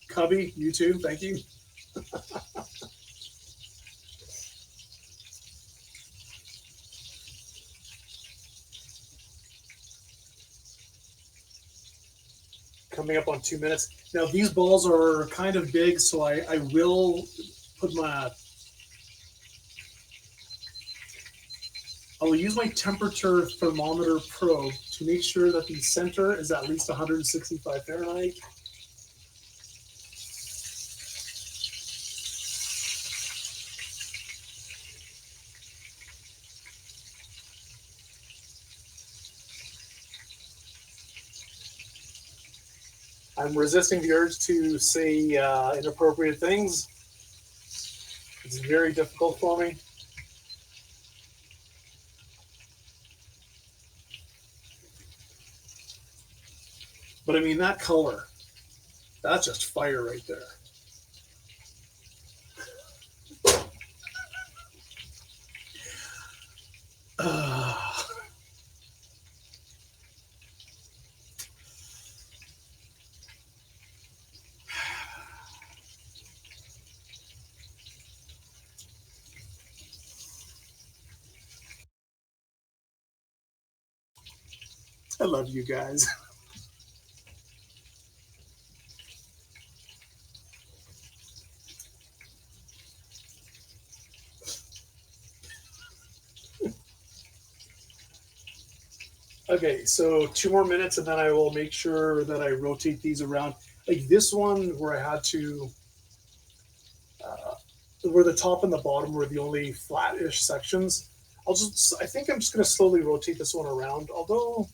Cubby, you too. Thank you. Coming up on 2 minutes. Now, these balls are kind of big, so I will put my... I will use my temperature thermometer probe to make sure that the center is at least 165 Fahrenheit. I'm resisting the urge to say inappropriate things. It's very difficult for me. But I mean, that color, that's just fire right there. I love you guys. Okay, so 2 more minutes and then I will make sure that I rotate these around. Like this one where I had to, where the top and the bottom were the only flat-ish sections. I think I'm just going to slowly rotate this one around. Although,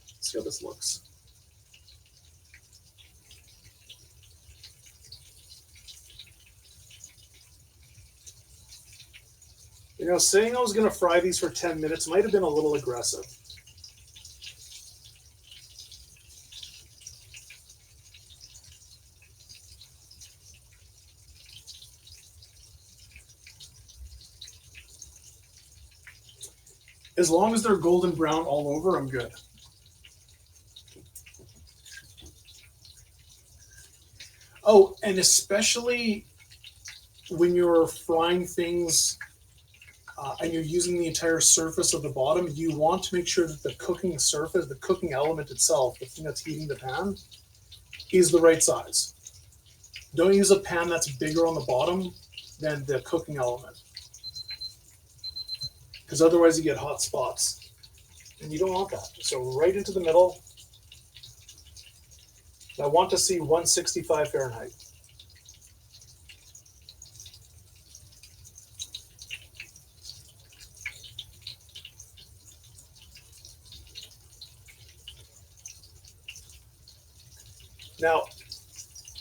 let's see how this looks. You know, saying I was going to fry these for 10 minutes might have been a little aggressive. As long as they're golden brown all over, I'm good. Oh, and especially when you're frying things and you're using the entire surface of the bottom, you want to make sure that the cooking surface, the cooking element itself, the thing that's heating the pan, is the right size. Don't use a pan that's bigger on the bottom than the cooking element, because otherwise you get hot spots, and you don't want that. So right into the middle. I want to see 165 Fahrenheit. Now,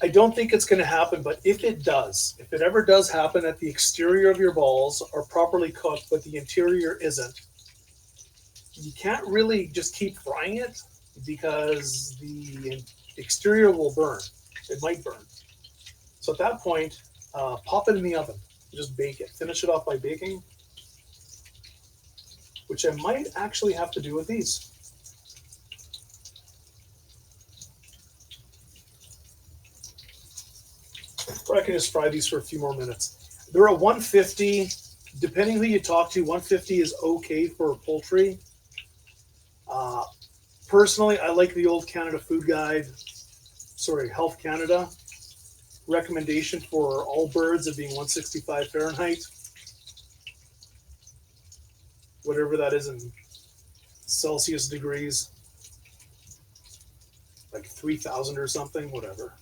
I don't think it's going to happen, but if it does, if it ever does happen that the exterior of your balls are properly cooked, but the interior isn't, you can't really just keep frying it because the exterior will burn. It might burn. So at that point, pop it in the oven. Just bake it. Finish it off by baking, which I might actually have to do with these. Or I can just fry these for a few more minutes. They're at 150. Depending who you talk to, 150 is okay for poultry. Personally, I like the old Canada Food Guide, Health Canada recommendation for all birds of being 165 Fahrenheit. Whatever that is in Celsius degrees, like 3,000 or something, whatever.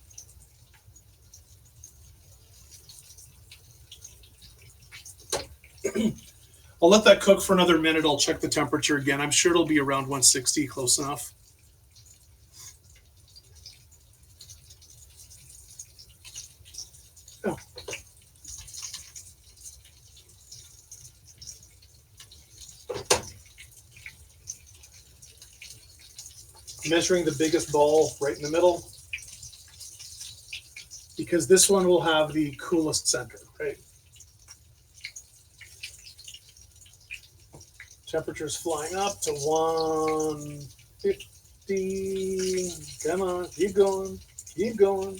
I'll let that cook for another minute. I'll check the temperature again. I'm sure it'll be around 160, close enough. Oh. Measuring the biggest ball right in the middle, because this one will have the coolest center, right? Temperature's flying up to 150. Come on, keep going, keep going.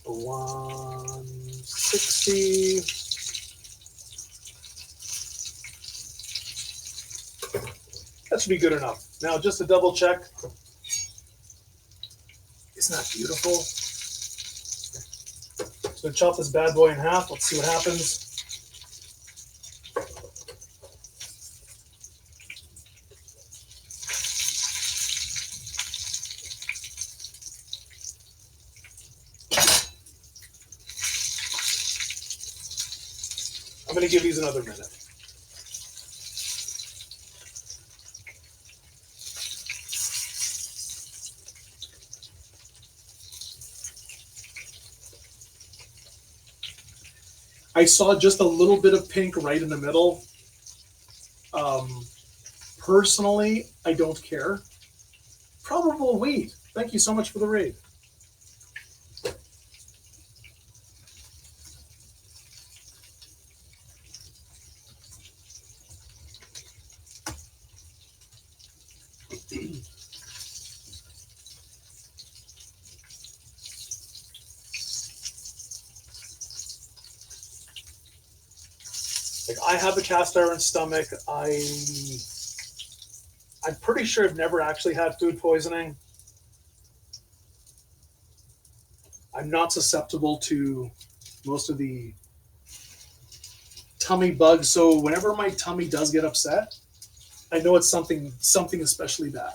160. That should be good enough. Now, just to double check, isn't that beautiful? So I'm gonna chop this bad boy in half. Let's see what happens. I'm going to give these another minute. I saw just a little bit of pink right in the middle. Personally, I don't care. Probable wheat. Thank you so much for the raid. I have a cast iron stomach. I'm pretty sure I've never actually had food poisoning. I'm not susceptible to most of the tummy bugs. So whenever my tummy does get upset, I know it's something especially bad.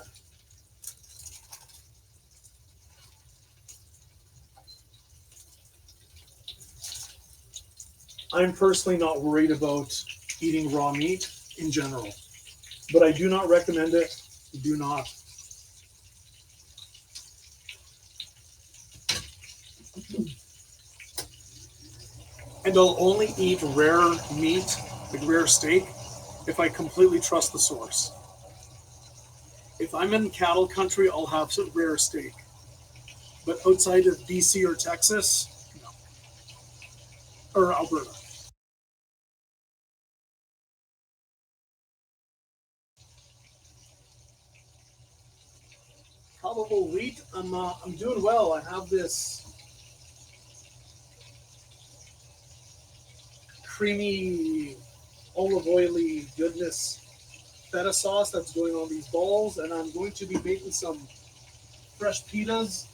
I'm personally not worried about eating raw meat in general, but I do not recommend it. Do not. And I'll only eat rare meat, like rare steak, if I completely trust the source. If I'm in cattle country, I'll have some rare steak. But outside of BC or Texas, no. Or Alberta. Probable wheat. I'm doing well. I have this creamy, olive oily goodness feta sauce that's going on these balls, and I'm going to be making some fresh pitas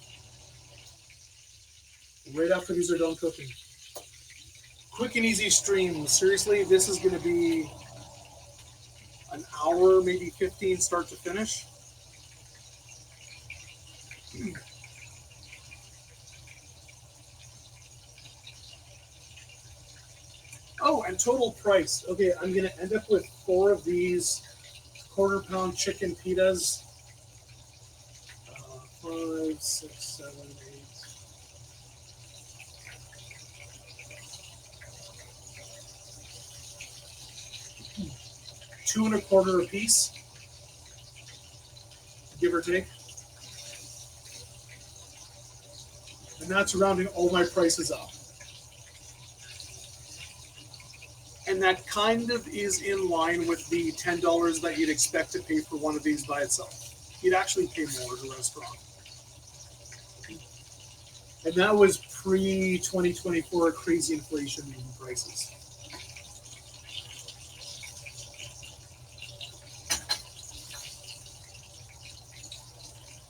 right after these are done cooking. Quick and easy stream. Seriously, this is going to be an hour, maybe 15, start to finish. Oh, and total price. Okay, I'm going to end up with 4 of these quarter-pound chicken pitas. 5, 6, 7, 8. $2.25 a piece, give or take. And that's rounding all my prices up. And that kind of is in line with the $10 that you'd expect to pay for one of these by itself. You'd actually pay more at a restaurant. And that was pre-2024 crazy inflation prices.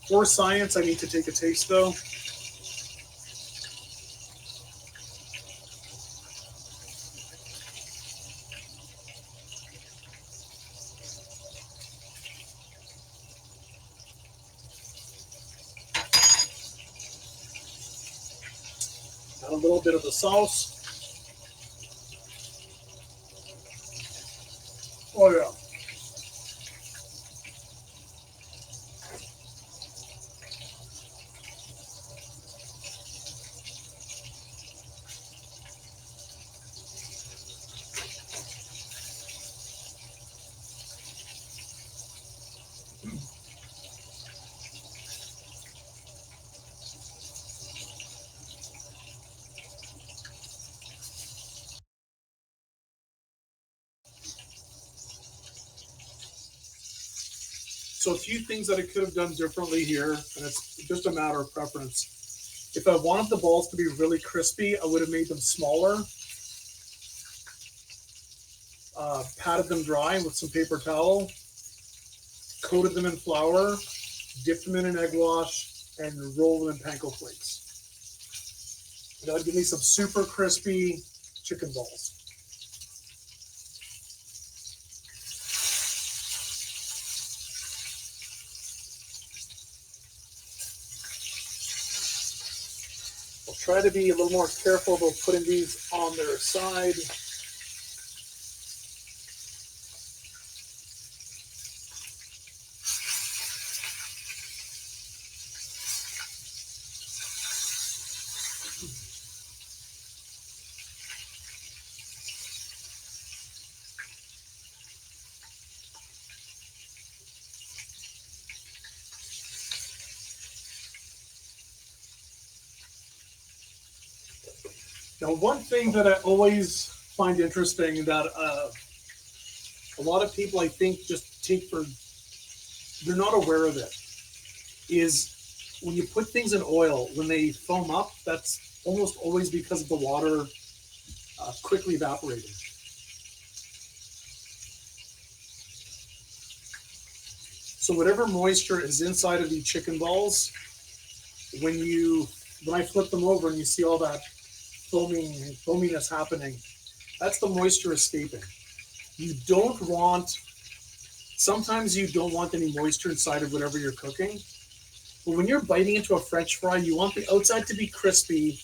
For science, I need to take a taste though. Add a little bit of the sauce. Oh yeah. So a few things that I could have done differently here, and it's just a matter of preference. If I wanted the balls to be really crispy, I would have made them smaller, patted them dry with some paper towel, coated them in flour, dipped them in an egg wash, and rolled them in panko flakes. That would give me some super crispy chicken balls. I'll try to be a little more careful about putting these on their side. Now, one thing that I always find interesting that a lot of people, I think, just take for, they're not aware of it, is when you put things in oil, when they foam up, that's almost always because of the water quickly evaporating. So whatever moisture is inside of the chicken balls, when I flip them over and you see all that foaminess happening, that's the moisture escaping. You don't want, sometimes you don't want any moisture inside of whatever you're cooking. But when you're biting into a French fry, you want the outside to be crispy,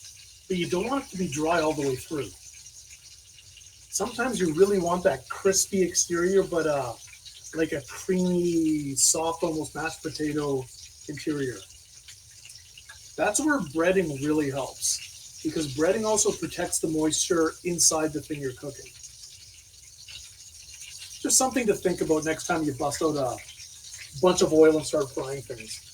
but you don't want it to be dry all the way through. Sometimes you really want that crispy exterior, but like a creamy, soft, almost mashed potato interior. That's where breading really helps, because breading also protects the moisture inside the thing you're cooking. Just something to think about next time you bust out a bunch of oil and start frying things.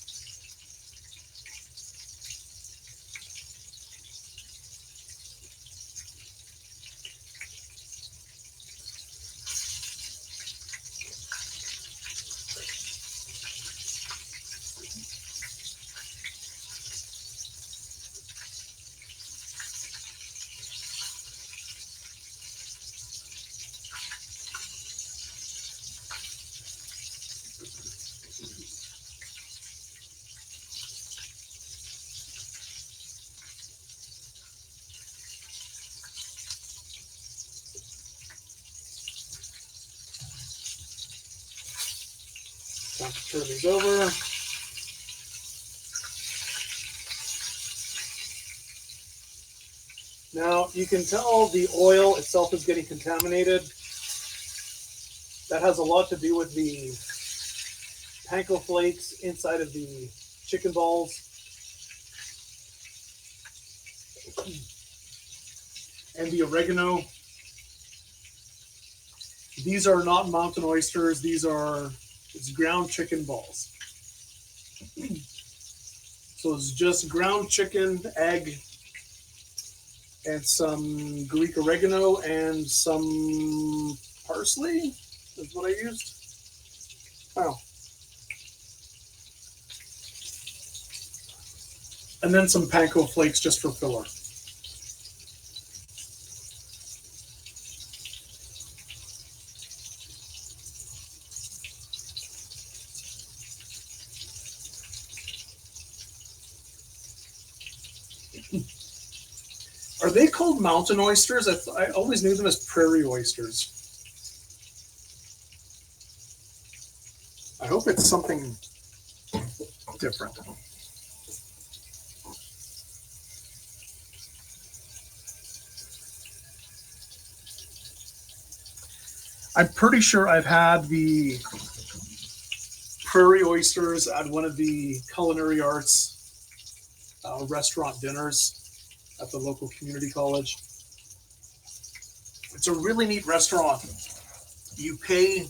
Time to turn these over. Now you can tell the oil itself is getting contaminated. That has a lot to do with the panko flakes inside of the chicken balls. And the oregano. These are not mountain oysters. It's ground chicken balls. So it's just ground chicken, egg, and some Greek oregano and some parsley is what I used. Wow. And then some panko flakes just for filler. Are they called mountain oysters? I always knew them as prairie oysters. I hope it's something different. I'm pretty sure I've had the prairie oysters at one of the culinary arts restaurant dinners at the local community college. It's a really neat restaurant. You pay,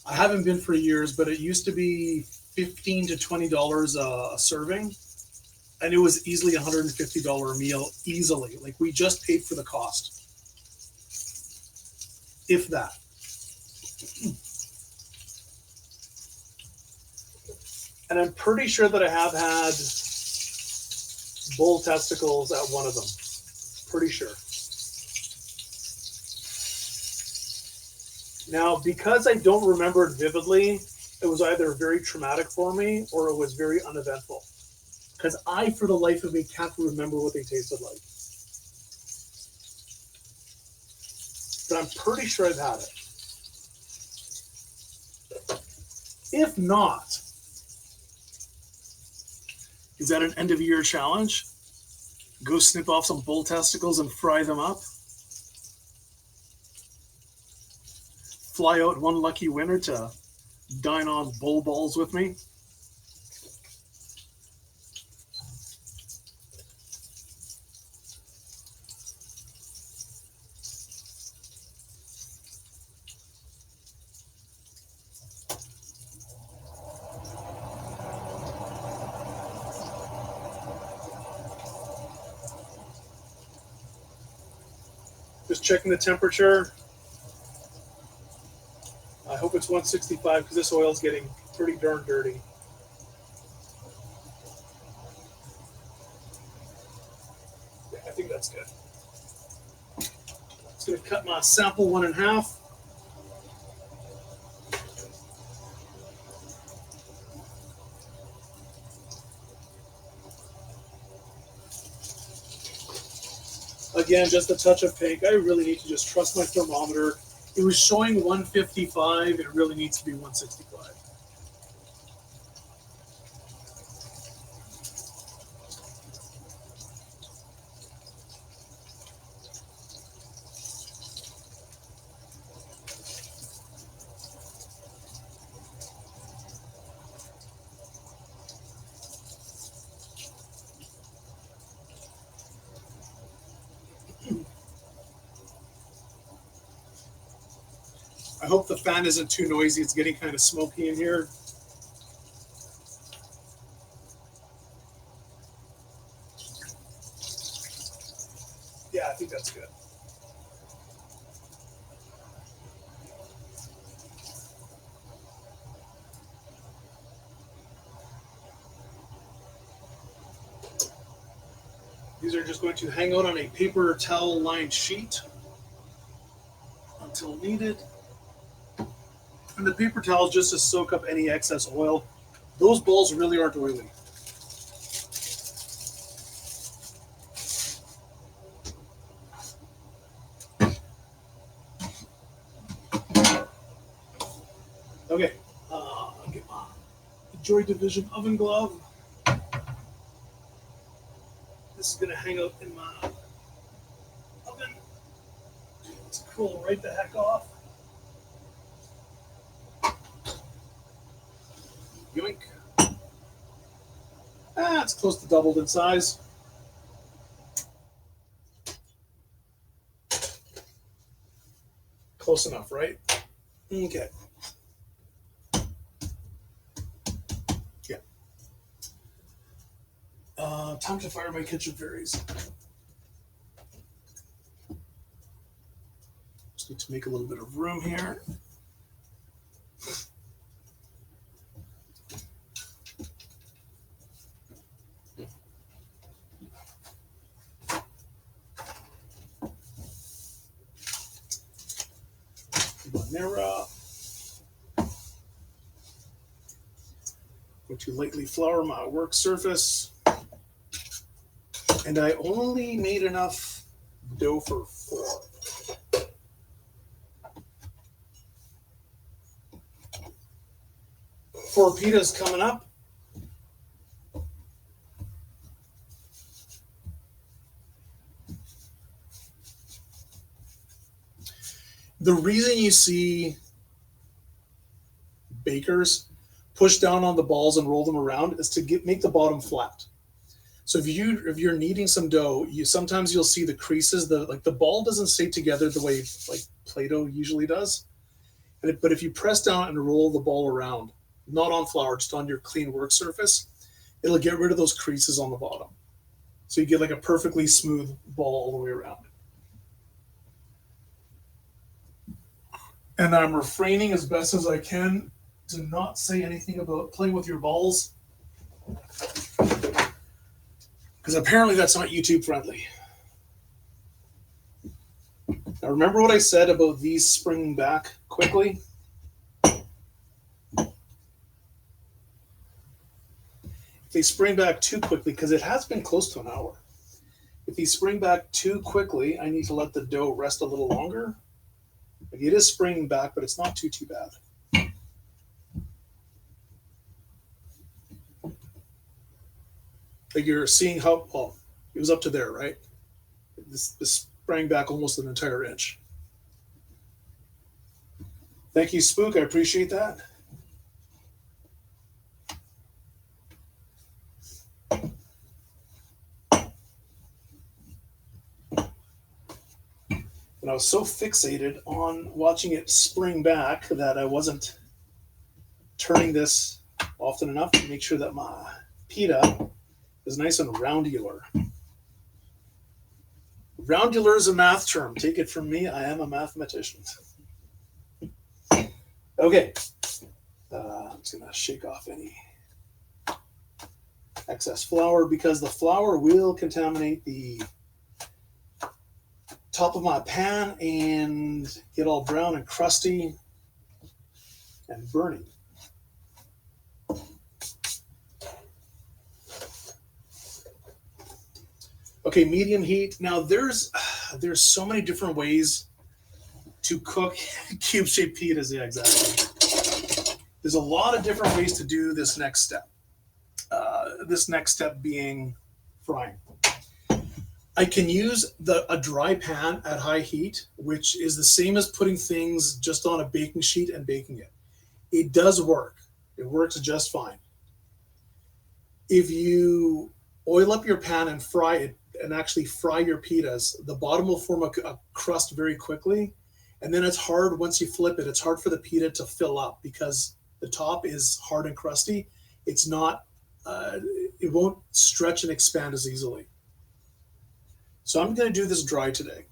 I haven't been for years, but it used to be $15 to $20 a serving. And it was easily a $150 a meal, easily. Like we just paid for the cost. If that. And I'm pretty sure that I have had bull testicles at one of them. Pretty sure. Now, because I don't remember it vividly, it was either very traumatic for me or it was very uneventful. Because I, for the life of me, can't remember what they tasted like. But I'm pretty sure I've had it. If not, is that an end of year challenge? Go snip off some bull testicles and fry them up? Fly out one lucky winner to dine on bull balls with me? Just checking the temperature. I hope it's 165 because this oil's getting pretty darn dirty. Yeah, I think that's good. Just going to cut my sample one in half. Again, just a touch of pink. I really need to just trust my thermometer. It was showing 155. It really needs to be 165. I hope the fan isn't too noisy. It's getting kind of smoky in here. Yeah, I think that's good. These are just going to hang out on a paper towel lined sheet until needed. And the paper towel just to soak up any excess oil. Those balls really aren't oily. Okay, I'll get my Joy Division oven glove. This is going to hang out in my oven. Let's cool right the heck off. Yoink. It's close to doubled in size. Close enough, right? Okay. Yeah. Time to fire my kitchen fairies. Just need to make a little bit of room here. Marinara. Going to lightly flour my work surface. And I only made enough dough for 4. 4 pitas coming up. The reason you see bakers push down on the balls and roll them around is to make the bottom flat. So if you're kneading some dough, sometimes you'll see the creases. The ball doesn't stay together the way like Play-Doh usually does. But if you press down and roll the ball around, not on flour, just on your clean work surface, it'll get rid of those creases on the bottom. So you get like a perfectly smooth ball all the way around. And I'm refraining as best as I can to not say anything about playing with your balls, because apparently that's not YouTube friendly. Now remember what I said about these springing back quickly? If they spring back too quickly, because it has been close to an hour. If they spring back too quickly, I need to let the dough rest a little longer. Like it is springing back, but it's not too bad. Like you're seeing how, oh, it was up to there, right? This sprang back almost an entire inch. Thank you, Spook. I appreciate that. And I was so fixated on watching it spring back that I wasn't turning this often enough to make sure that my pita is nice and roundular. Roundular is a math term. Take it from me. I am a mathematician. Okay. I'm just going to shake off any excess flour because the flour will contaminate the top of my pan and get all brown and crusty and burning. Okay, medium heat. Now there's there's so many different ways to cook cube-shaped pitas. Yeah, exactly. There's a lot of different ways to do this next step. This next step being frying. I can use a dry pan at high heat, which is the same as putting things just on a baking sheet and baking it. It does work. It works just fine. If you oil up your pan and fry it, and actually fry your pitas, the bottom will form a crust very quickly. And then it's hard, once you flip it, it's hard for the pita to fill up because the top is hard and crusty. It's not, it won't stretch and expand as easily. So I'm going to do this dry today.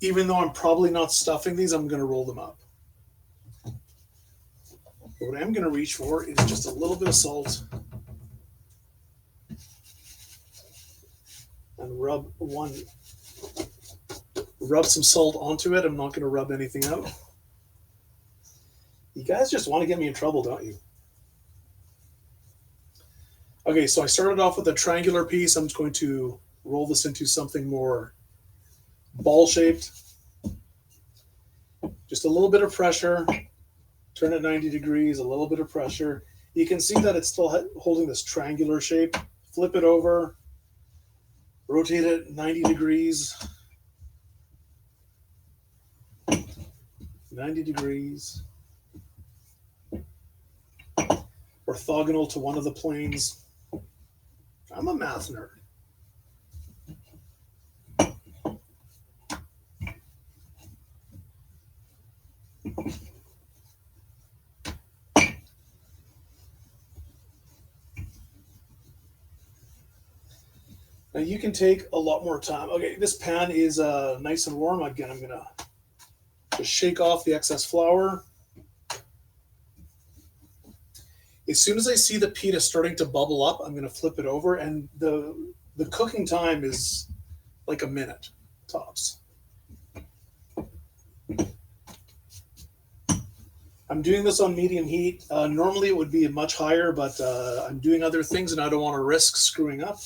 Even though I'm probably not stuffing these, I'm going to roll them up. But what I'm going to reach for is just a little bit of salt and rub some salt onto it. I'm not going to rub anything out. You guys just want to get me in trouble, don't you? Okay, so I started off with a triangular piece. I'm just going to roll this into something more ball-shaped. Just a little bit of pressure. Turn it 90 degrees, a little bit of pressure. You can see that it's still holding this triangular shape. Flip it over. Rotate it 90 degrees. 90 degrees. Orthogonal to one of the planes. I'm a math nerd. Now you can take a lot more time. Okay, this pan is nice and warm. Again, I'm going to just shake off the excess flour. As soon as I see the pita starting to bubble up, I'm going to flip it over, and the cooking time is like a minute tops. I'm doing this on medium heat. Normally it would be much higher, but I'm doing other things and I don't want to risk screwing up.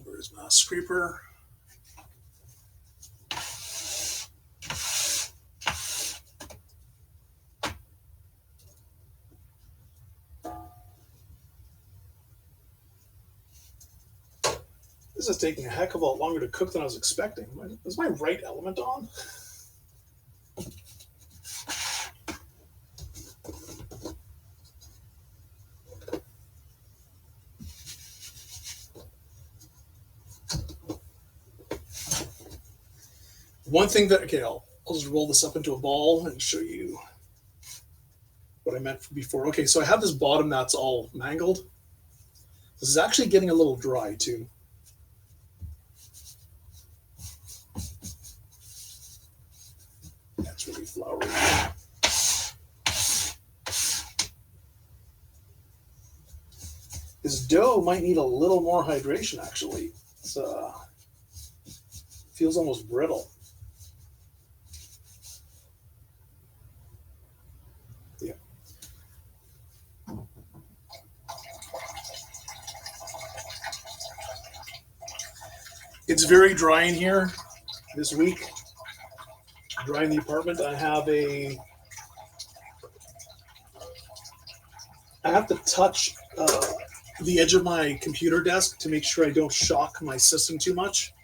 Where's my scraper? This is taking a heck of a lot longer to cook than I was expecting. Is my right element on? One thing that, okay, I'll just roll this up into a ball and show you what I meant before. Okay, so I have this bottom that's all mangled. This is actually getting a little dry too. That's really floury. This dough might need a little more hydration actually. It's feels almost brittle. Yeah. It's very dry in here this week. Dry in the apartment. I have to touch the edge of my computer desk to make sure I don't shock my system too much,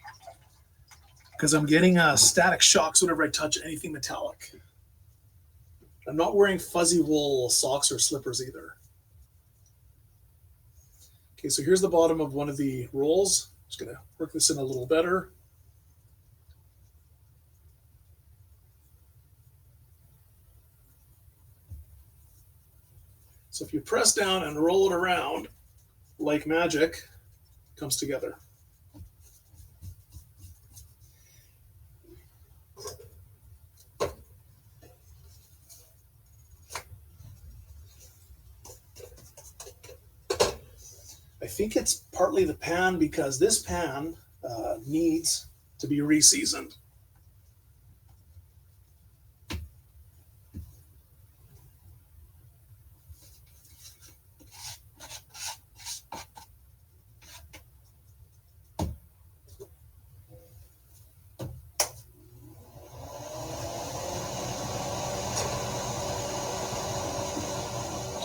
because I'm getting static shocks whenever I touch anything metallic. I'm not wearing fuzzy wool socks or slippers either. Okay, so here's the bottom of one of the rolls. Just gonna work this in a little better. So if you press down and roll it around, like magic, it comes together. I think it's partly the pan because this pan needs to be reseasoned.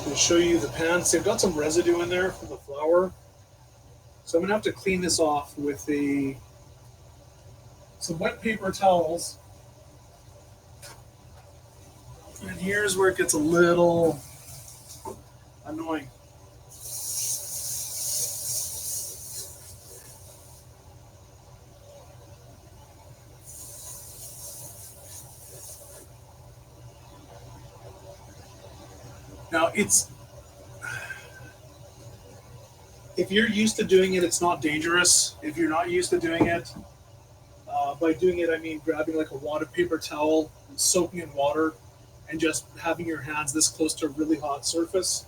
To show you the pans, they've got some residue in there from the flour. So I'm gonna have to clean this off with some wet paper towels. And here's where it gets a little annoying. Now if you're used to doing it, it's not dangerous. If you're not used to doing it, by doing it, I mean grabbing like a water paper towel, soaking in water, and just having your hands this close to a really hot surface.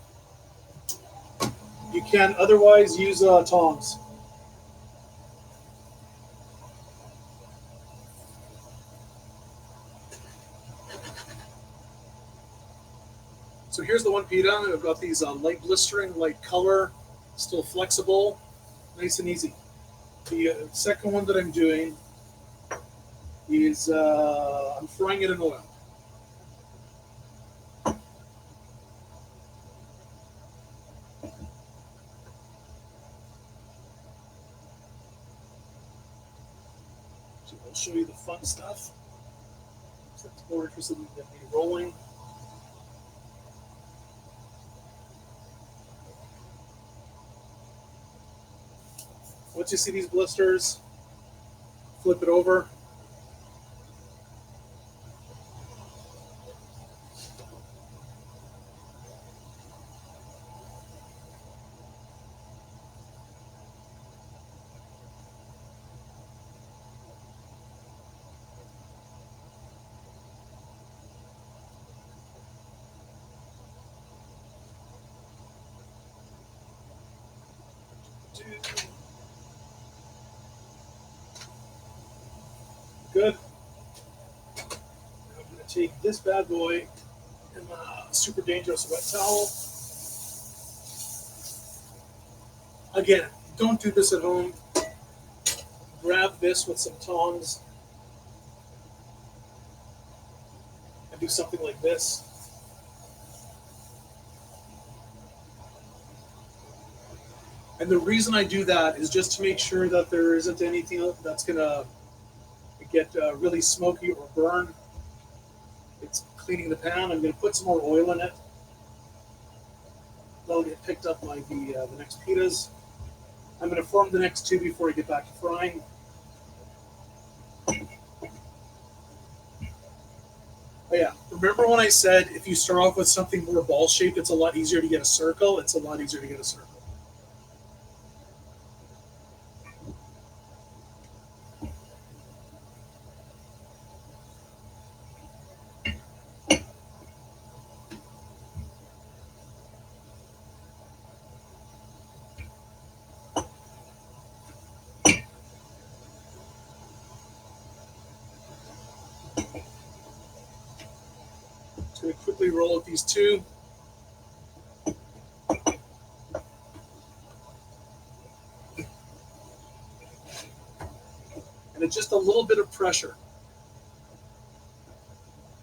You can otherwise use tongs. So here's the one pita. I've got these light blistering, light color, still flexible, nice and easy. The second one that I'm doing is I'm frying it in oil. So I'll show you the fun stuff. So it's more interested in me rolling. Once you see these blisters, flip it over. Good. I'm going to take this bad boy and a super dangerous wet towel. Again, don't do this at home. Grab this with some tongs and do something like this. And the reason I do that is just to make sure that there isn't anything that's going to get really smoky or burn. It's cleaning the pan. I'm going to put some more oil in it. That'll get picked up by the next pitas. I'm going to form the next two before I get back to frying. Oh yeah, remember when I said if you start off with something more ball-shaped, it's a lot easier to get a circle? It's a lot easier to get a circle. Just going to quickly roll out these two. And it's just a little bit of pressure.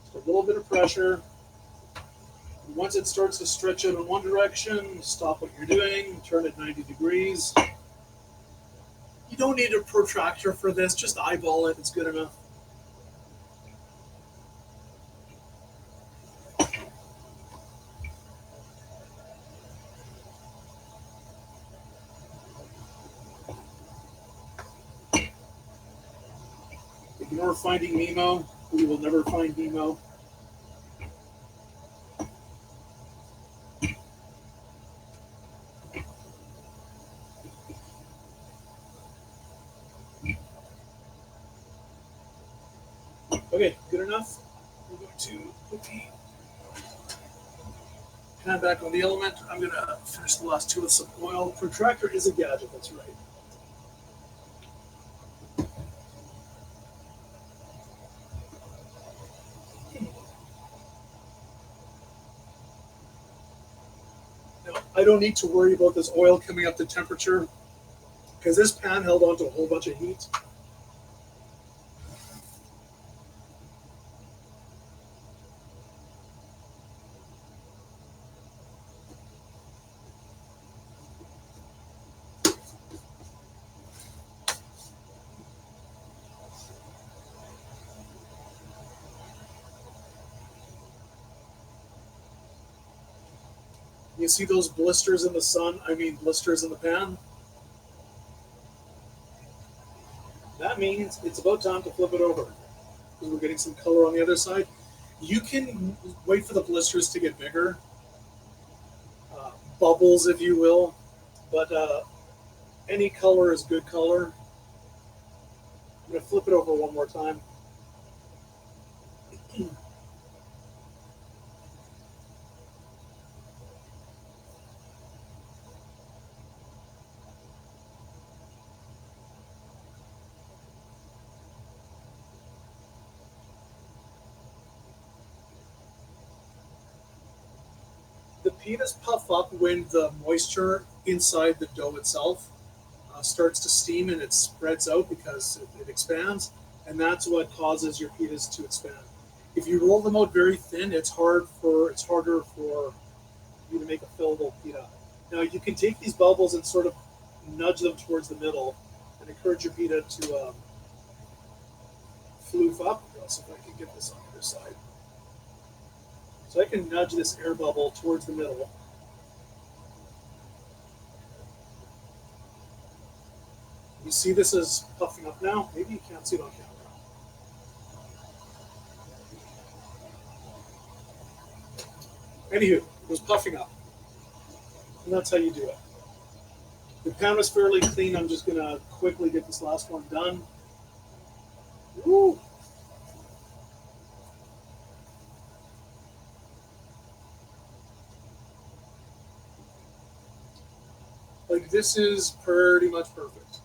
Just a little bit of pressure. And once it starts to stretch out in one direction, stop what you're doing, turn it 90 degrees. You don't need a protractor for this, just eyeball it, it's good enough. Ignore Finding Nemo. We will never find Nemo. Okay, good enough. We're going to put the Pan back on the element. I'm going to finish the last two with some oil. Protractor is a gadget, that's right. Now, I don't need to worry about this oil coming up to temperature because this pan held on to a whole bunch of heat. You see those blisters in the sun? I mean, blisters in the pan? That means it's about time to flip it over because we're getting some color on the other side. You can wait for the blisters to get bigger, bubbles, if you will, but any color is good color. I'm going to flip it over one more time. The pitas puff up when the moisture inside the dough itself starts to steam and it spreads out because it expands, and that's what causes your pitas to expand. If you roll them out very thin, it's harder for you to make a fillable pita. Now you can take these bubbles and sort of nudge them towards the middle and encourage your pita to floof up. Let's see if I can get this on the other side. So I can nudge this air bubble towards the middle. You see this is puffing up now? Maybe you can't see it on camera. Anywho, it was puffing up. And that's how you do it. The pan was fairly clean. I'm just going to quickly get this last one done. Woo! Like, this is pretty much perfect.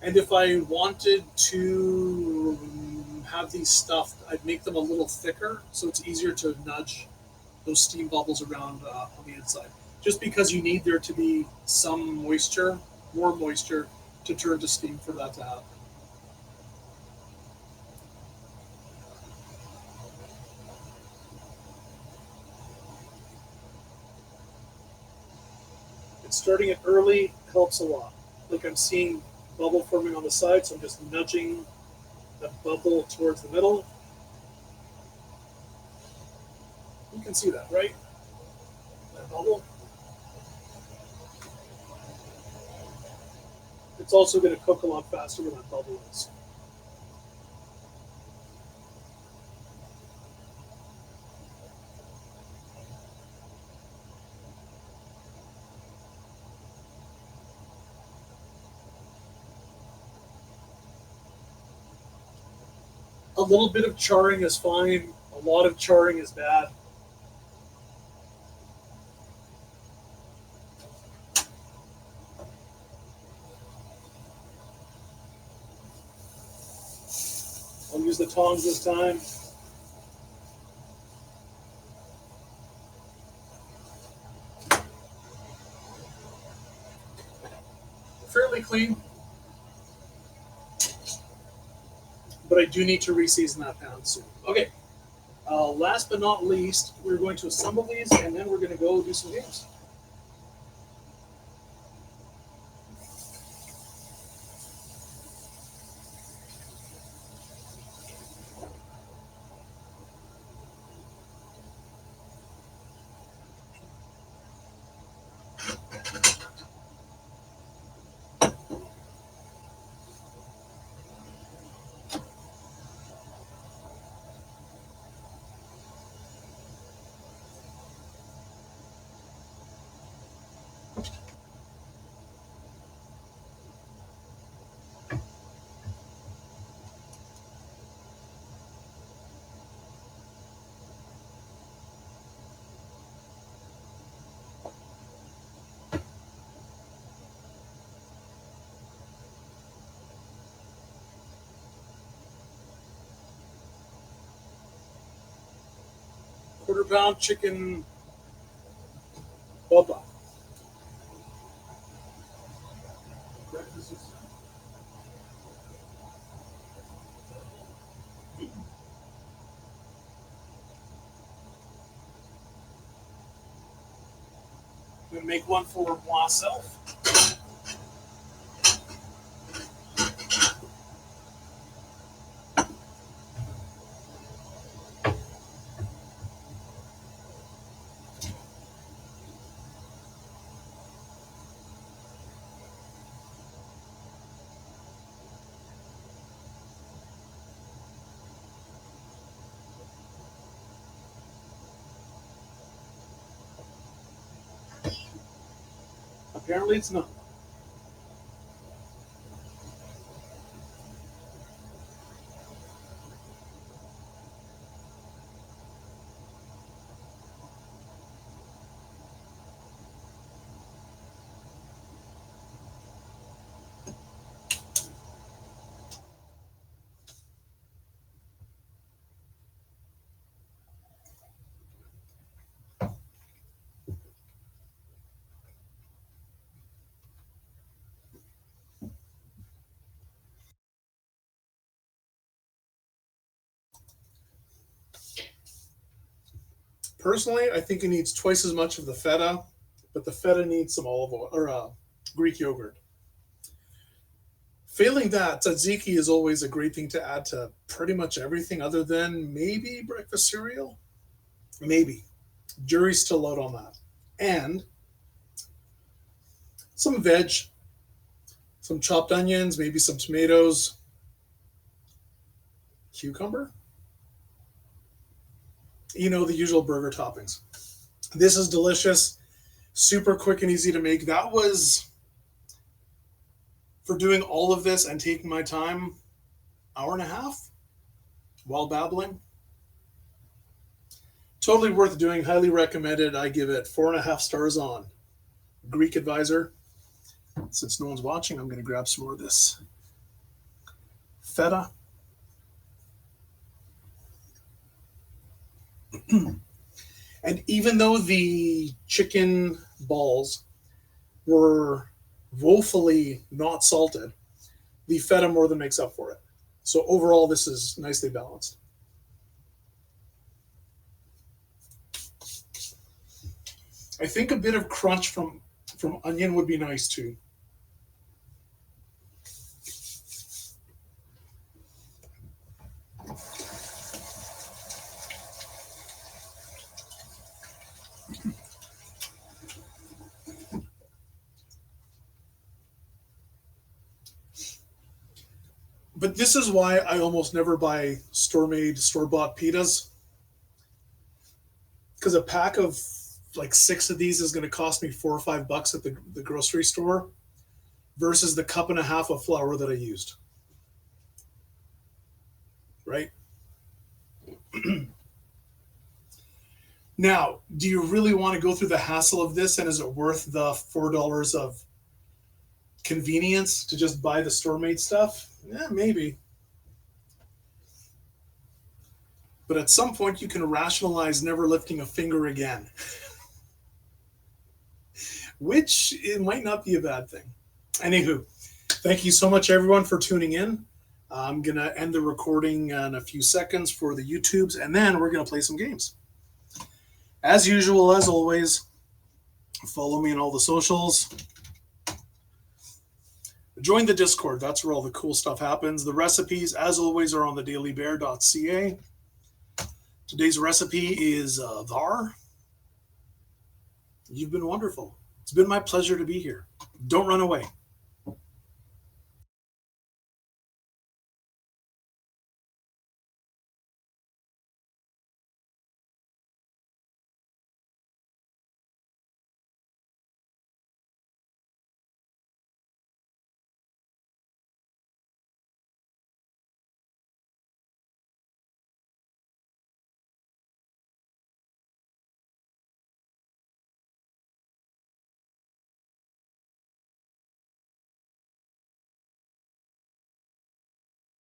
And if I wanted to have these stuffed, I'd make them a little thicker so it's easier to nudge those steam bubbles around on the inside. Just because you need there to be some moisture, more moisture, to turn to steam for that to happen. And starting it early helps a lot. Like I'm seeing bubble forming on the side, so I'm just nudging the bubble towards the middle. You can see that, right? That bubble. It's also going to cook a lot faster when that bubble is. A little bit of charring is fine. A lot of charring is bad. I'll use the tongs this time. Fairly clean. But I do need to reseason that pan soon. Okay. Last but not least, we're going to assemble these, and then we're going to go do some games. quarter-pound chicken bubba. I'm gonna make one for myself. Apparently it's not. Personally, I think it needs twice as much of the feta, but the feta needs some olive oil or Greek yogurt. Failing that, tzatziki is always a great thing to add to pretty much everything other than maybe breakfast cereal. Maybe. Jury's still out on that. And some veg, some chopped onions, maybe some tomatoes, cucumber. You know, the usual burger toppings. This is delicious, super quick and easy to make. That was, for doing all of this and taking my time, hour and a half while babbling. Totally worth doing, highly recommended. I give it 4.5 stars on Greek Advisor. Since no one's watching, I'm going to grab some more of this feta. And even though the chicken balls were woefully not salted, the feta more than makes up for it. So overall, this is nicely balanced. I think a bit of crunch from onion would be nice too. But this is why I almost never buy store-made, store-bought pitas. Because a pack of like 6 of these is going to cost me $4 or $5 at the grocery store versus the cup and a half of flour that I used. Right? Now, do you really want to go through the hassle of this, and is it worth the $4 of convenience to just buy the store-made stuff? Yeah, maybe. But at some point, you can rationalize never lifting a finger again, which it might not be a bad thing. Anywho, thank you so much, everyone, for tuning in. I'm going to end the recording in a few seconds for the YouTubes, and then we're going to play some games. As usual, as always, follow me on all the socials. Join the Discord. That's where all the cool stuff happens. The recipes, as always, are on thedailybear.ca. Today's recipe is var. You've been wonderful. It's been my pleasure to be here. Don't run away.